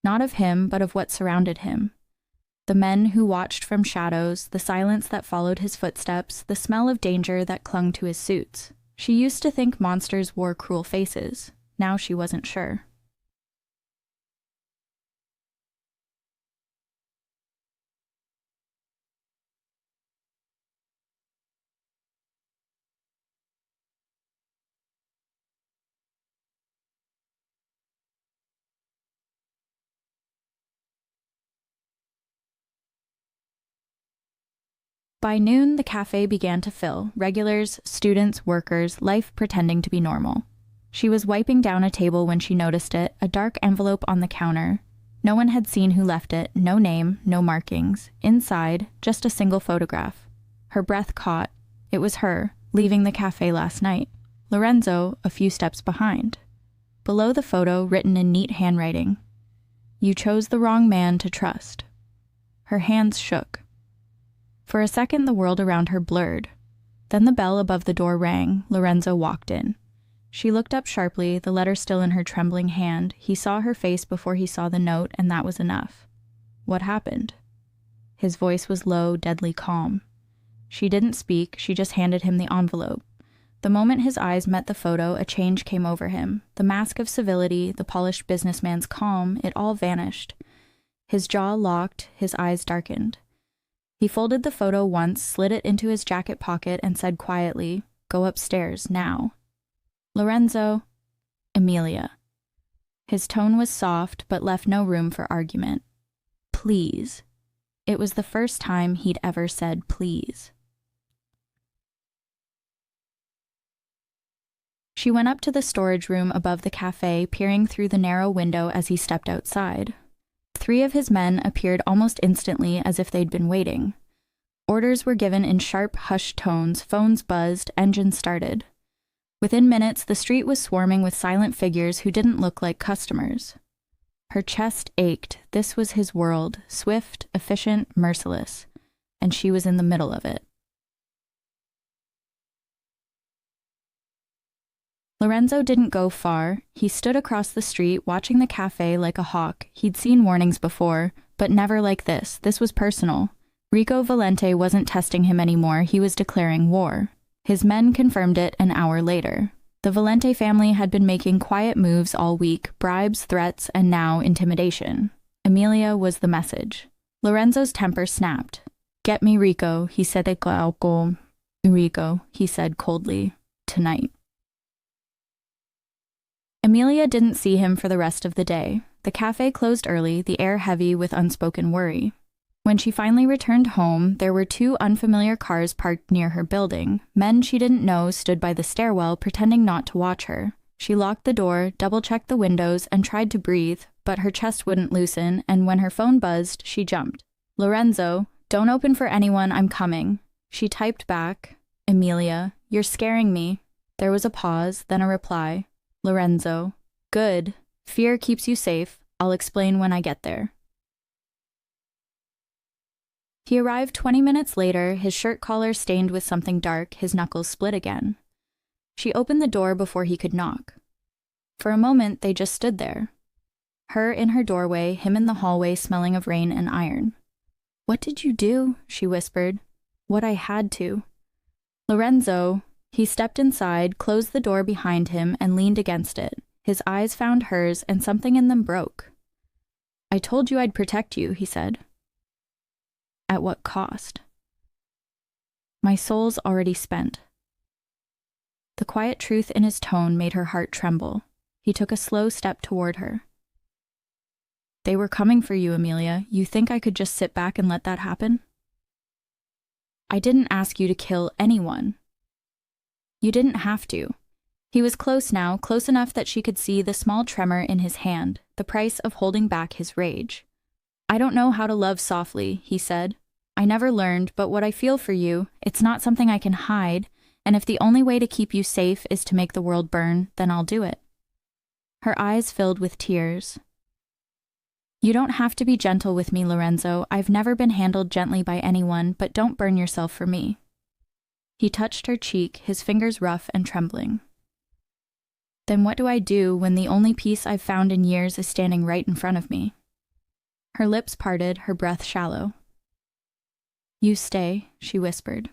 Not of him, but of what surrounded him. The men who watched from shadows, the silence that followed his footsteps, the smell of danger that clung to his suits. She used to think monsters wore cruel faces. Now she wasn't sure. By noon, the cafe began to fill, regulars, students, workers, life pretending to be normal. She was wiping down a table when she noticed it, a dark envelope on the counter. No one had seen who left it, no name, no markings. Inside, just a single photograph. Her breath caught. It was her, leaving the cafe last night. Lorenzo, a few steps behind. Below the photo, written in neat handwriting. "You chose the wrong man to trust." Her hands shook. For a second, the world around her blurred. Then the bell above the door rang. Lorenzo walked in. She looked up sharply, the letter still in her trembling hand. He saw her face before he saw the note, and that was enough. What happened? His voice was low, deadly calm. She didn't speak, she just handed him the envelope. The moment his eyes met the photo, a change came over him. The mask of civility, the polished businessman's calm, it all vanished. His jaw locked, his eyes darkened. He folded the photo once, slid it into his jacket pocket, and said quietly, "Go upstairs, now." "Lorenzo." "Emilia." His tone was soft, but left no room for argument. "Please." It was the first time he'd ever said please. She went up to the storage room above the cafe, peering through the narrow window as he stepped outside. 3 of his men appeared almost instantly, as if they'd been waiting. Orders were given in sharp, hushed tones, phones buzzed, engines started. Within minutes, the street was swarming with silent figures who didn't look like customers. Her chest ached. This was his world, swift, efficient, merciless, and she was in the middle of it. Lorenzo didn't go far. He stood across the street, watching the cafe like a hawk. He'd seen warnings before, but never like this. This was personal. Rico Valente wasn't testing him anymore. He was declaring war. His men confirmed it an hour later. The Valente family had been making quiet moves all week, bribes, threats, and now intimidation. Emilia was the message. Lorenzo's temper snapped. Get me Rico, he said. Rico, he said coldly. Tonight. Emilia didn't see him for the rest of the day. The cafe closed early, the air heavy with unspoken worry. When she finally returned home, there were 2 unfamiliar cars parked near her building. Men she didn't know stood by the stairwell, pretending not to watch her. She locked the door, double-checked the windows, and tried to breathe, but her chest wouldn't loosen, and when her phone buzzed, she jumped. Lorenzo, don't open for anyone, I'm coming. She typed back, Emilia, you're scaring me. There was a pause, then a reply. Lorenzo, good. Fear keeps you safe. I'll explain when I get there. He arrived 20 minutes later, his shirt collar stained with something dark, his knuckles split again. She opened the door before he could knock. For a moment, they just stood there. Her in her doorway, him in the hallway smelling of rain and iron. What did you do? She whispered. What I had to. Lorenzo. He stepped inside, closed the door behind him, and leaned against it. His eyes found hers, and something in them broke. I told you I'd protect you, he said. At what cost? My soul's already spent. The quiet truth in his tone made her heart tremble. He took a slow step toward her. They were coming for you, Emilia. You think I could just sit back and let that happen? I didn't ask you to kill anyone. You didn't have to. He was close now, close enough that she could see the small tremor in his hand, the price of holding back his rage. I don't know how to love softly, he said. I never learned, but what I feel for you, it's not something I can hide, and if the only way to keep you safe is to make the world burn, then I'll do it. Her eyes filled with tears. You don't have to be gentle with me, Lorenzo. I've never been handled gently by anyone, but don't burn yourself for me. He touched her cheek, his fingers rough and trembling. Then what do I do when the only peace I've found in years is standing right in front of me? Her lips parted, her breath shallow. You stay, she whispered.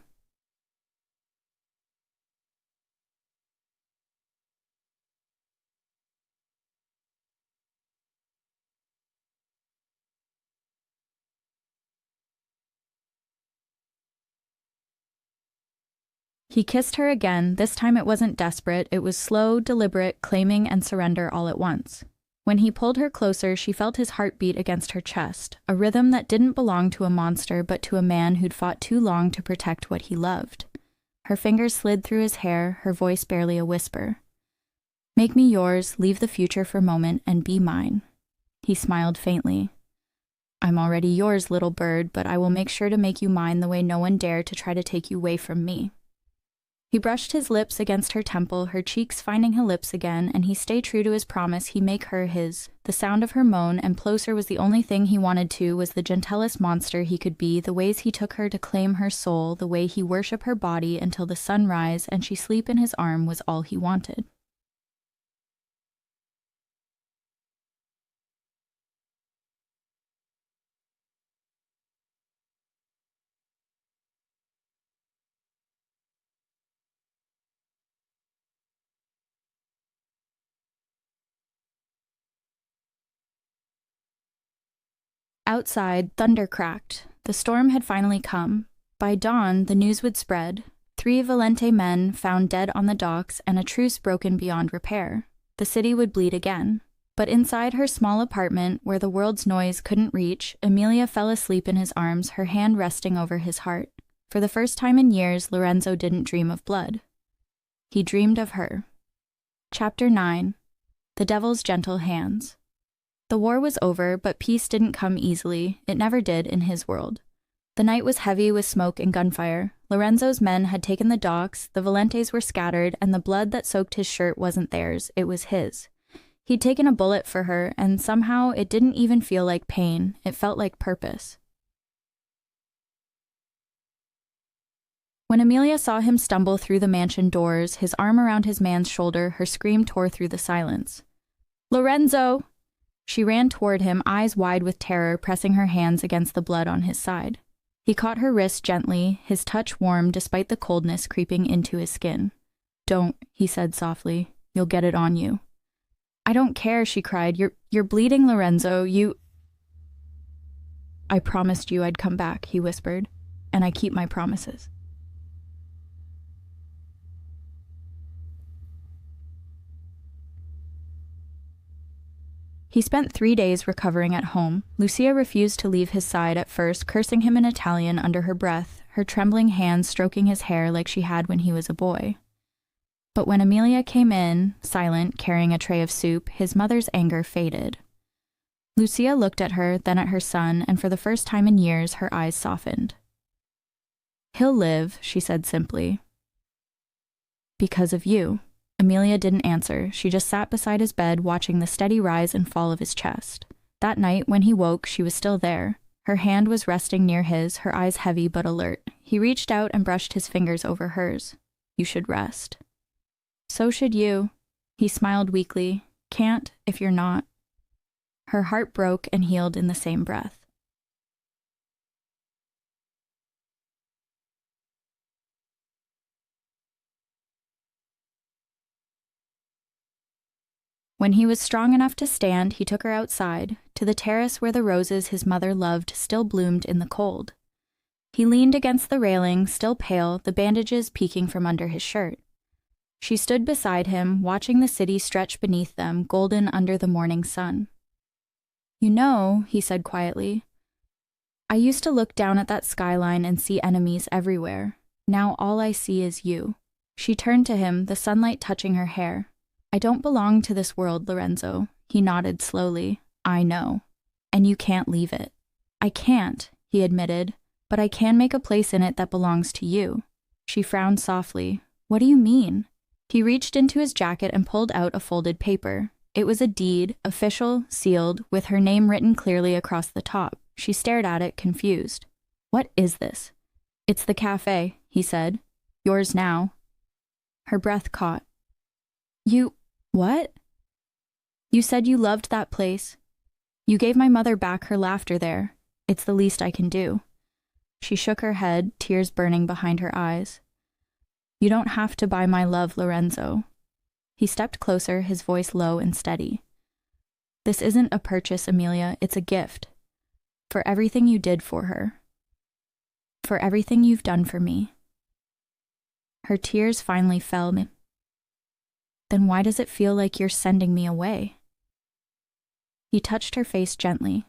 He kissed her again. This time it wasn't desperate, it was slow, deliberate, claiming and surrender all at once. When he pulled her closer, she felt his heart beat against her chest, a rhythm that didn't belong to a monster but to a man who'd fought too long to protect what he loved. Her fingers slid through his hair, her voice barely a whisper. Make me yours, leave the future for a moment, and be mine. He smiled faintly. I'm already yours, little bird, but I will make sure to make you mine the way no one dared to try to take you away from me. He brushed his lips against her temple, her cheeks finding her lips again, and he stayed true to his promise he'd make her his. The sound of her moan and closer was the only thing he wanted to, was the gentlest monster he could be, the ways he took her to claim her soul, the way he worshiped her body until the sun rise and she sleep in his arm was all he wanted. Outside, thunder cracked. The storm had finally come. By dawn, the news would spread. 3 Valente men found dead on the docks and a truce broken beyond repair. The city would bleed again. But inside her small apartment, where the world's noise couldn't reach, Emilia fell asleep in his arms, her hand resting over his heart. For the first time in years, Lorenzo didn't dream of blood. He dreamed of her. Chapter 9. The Devil's Gentle Hands. The war was over, but peace didn't come easily. It never did in his world. The night was heavy with smoke and gunfire. Lorenzo's men had taken the docks, the Valentes were scattered, and the blood that soaked his shirt wasn't theirs, it was his. He'd taken a bullet for her, and somehow it didn't even feel like pain. It felt like purpose. When Emilia saw him stumble through the mansion doors, his arm around his man's shoulder, her scream tore through the silence. Lorenzo! She ran toward him, eyes wide with terror, pressing her hands against the blood on his side. He caught her wrist gently, his touch warm despite the coldness creeping into his skin. Don't, he said softly. You'll get it on you. I don't care, she cried. You're bleeding, Lorenzo. I promised you I'd come back, he whispered, and I keep my promises. He spent 3 days recovering at home. Lucia refused to leave his side at first, cursing him in Italian under her breath, her trembling hands stroking his hair like she had when he was a boy. But when Emilia came in, silent, carrying a tray of soup, his mother's anger faded. Lucia looked at her, then at her son, and for the first time in years, her eyes softened. He'll live, she said simply. Because of you. Emilia didn't answer. She just sat beside his bed, watching the steady rise and fall of his chest. That night, when he woke, she was still there. Her hand was resting near his, her eyes heavy but alert. He reached out and brushed his fingers over hers. You should rest. So should you. He smiled weakly. Can't if you're not. Her heart broke and healed in the same breath. When he was strong enough to stand, he took her outside, to the terrace where the roses his mother loved still bloomed in the cold. He leaned against the railing, still pale, the bandages peeking from under his shirt. She stood beside him, watching the city stretch beneath them, golden under the morning sun. You know, he said quietly, I used to look down at that skyline and see enemies everywhere. Now all I see is you. She turned to him, the sunlight touching her hair. I don't belong to this world, Lorenzo. He nodded slowly. I know. And you can't leave it. I can't, he admitted, but I can make a place in it that belongs to you. She frowned softly. What do you mean? He reached into his jacket and pulled out a folded paper. It was a deed, official, sealed, with her name written clearly across the top. She stared at it, confused. What is this? It's the café, he said. Yours now. Her breath caught. You... what? You said you loved that place. You gave my mother back her laughter there. It's the least I can do. She shook her head, tears burning behind her eyes. You don't have to buy my love, Lorenzo. He stepped closer, his voice low and steady. This isn't a purchase, Emilia. It's a gift. For everything you did for her. For everything you've done for me. Her tears finally fell. Then why does it feel like you're sending me away? He touched her face gently.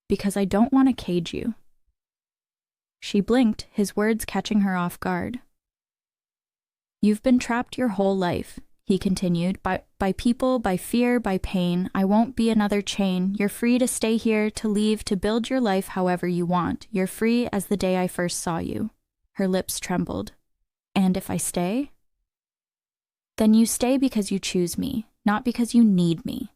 Because I don't want to cage you. She blinked, his words catching her off guard. You've been trapped your whole life, he continued, by people, by fear, by pain. I won't be another chain. You're free to stay here, to leave, to build your life however you want. You're free as the day I first saw you. Her lips trembled. And if I stay? Then you stay because you choose me, not because you need me.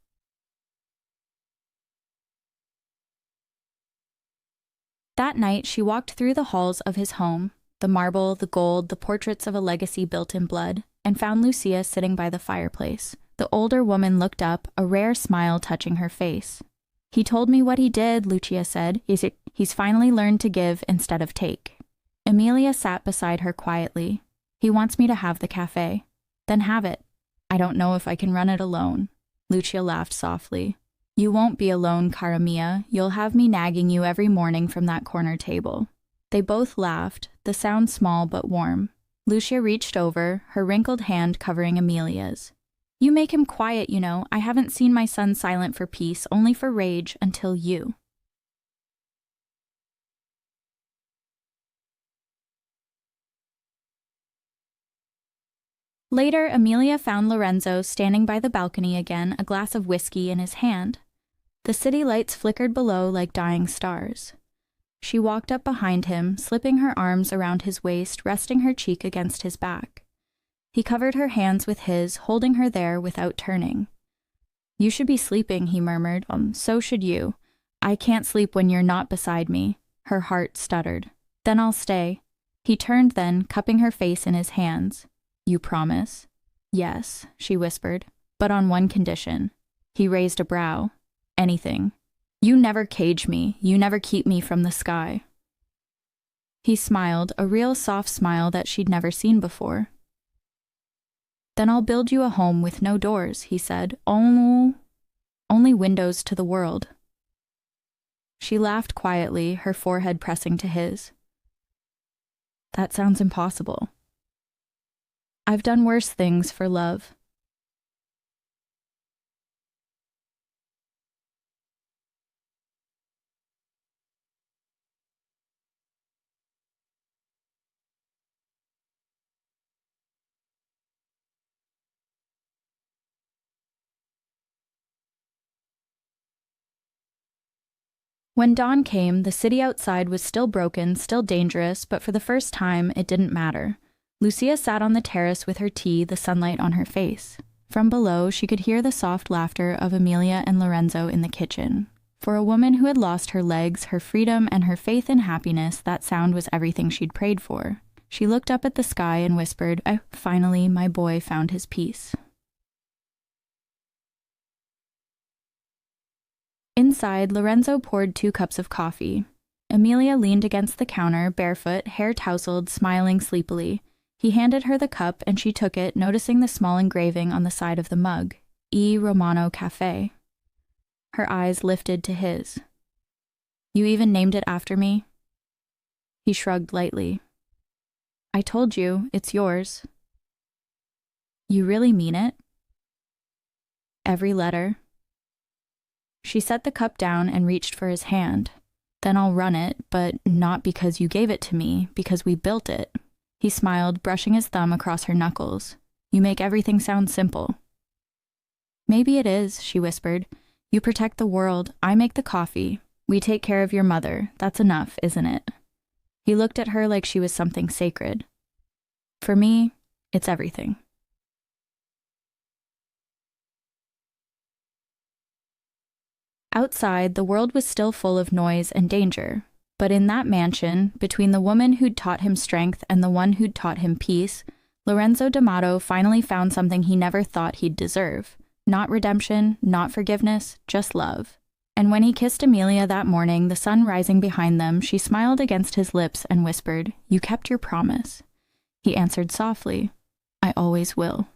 That night, she walked through the halls of his home, the marble, the gold, the portraits of a legacy built in blood, and found Lucia sitting by the fireplace. The older woman looked up, a rare smile touching her face. He told me what he did, Lucia said. He's finally learned to give instead of take. Emilia sat beside her quietly. He wants me to have the café. Then have it. I don't know if I can run it alone. Lucia laughed softly. You won't be alone, cara mia. You'll have me nagging you every morning from that corner table. They both laughed, the sound small but warm. Lucia reached over, her wrinkled hand covering Emilia's. You make him quiet, you know. I haven't seen my son silent for peace, only for rage, until you. Later, Emilia found Lorenzo standing by the balcony again, a glass of whiskey in his hand. The city lights flickered below like dying stars. She walked up behind him, slipping her arms around his waist, resting her cheek against his back. He covered her hands with his, holding her there without turning. You should be sleeping, he murmured. So should you. I can't sleep when you're not beside me. Her heart stuttered. Then I'll stay. He turned then, cupping her face in his hands. You promise? Yes, she whispered, but on one condition. He raised a brow. Anything. You never cage me. You never keep me from the sky. He smiled, a real soft smile that she'd never seen before. Then I'll build you a home with no doors, he said. Only windows to the world. She laughed quietly, her forehead pressing to his. That sounds impossible. I've done worse things for love. When dawn came, the city outside was still broken, still dangerous, but for the first time, it didn't matter. Lucia sat on the terrace with her tea, the sunlight on her face. From below, she could hear the soft laughter of Emilia and Lorenzo in the kitchen. For a woman who had lost her legs, her freedom, and her faith in happiness, that sound was everything she'd prayed for. She looked up at the sky and whispered, Finally, my boy found his peace. Inside, Lorenzo poured 2 cups of coffee. Emilia leaned against the counter, barefoot, hair tousled, smiling sleepily. He handed her the cup, and she took it, noticing the small engraving on the side of the mug, E. Romano Café. Her eyes lifted to his. You even named it after me? He shrugged lightly. I told you, it's yours. You really mean it? Every letter. She set the cup down and reached for his hand. Then I'll run it, but not because you gave it to me, because we built it. He smiled, brushing his thumb across her knuckles. You make everything sound simple. Maybe it is, she whispered. You protect the world, I make the coffee. We take care of your mother. That's enough, isn't it? He looked at her like she was something sacred. For me, it's everything. Outside, the world was still full of noise and danger. But in that mansion, between the woman who'd taught him strength and the one who'd taught him peace, Lorenzo D'Amato finally found something he never thought he'd deserve. Not redemption, not forgiveness, just love. And when he kissed Emilia that morning, the sun rising behind them, she smiled against his lips and whispered, You kept your promise. He answered softly, I always will.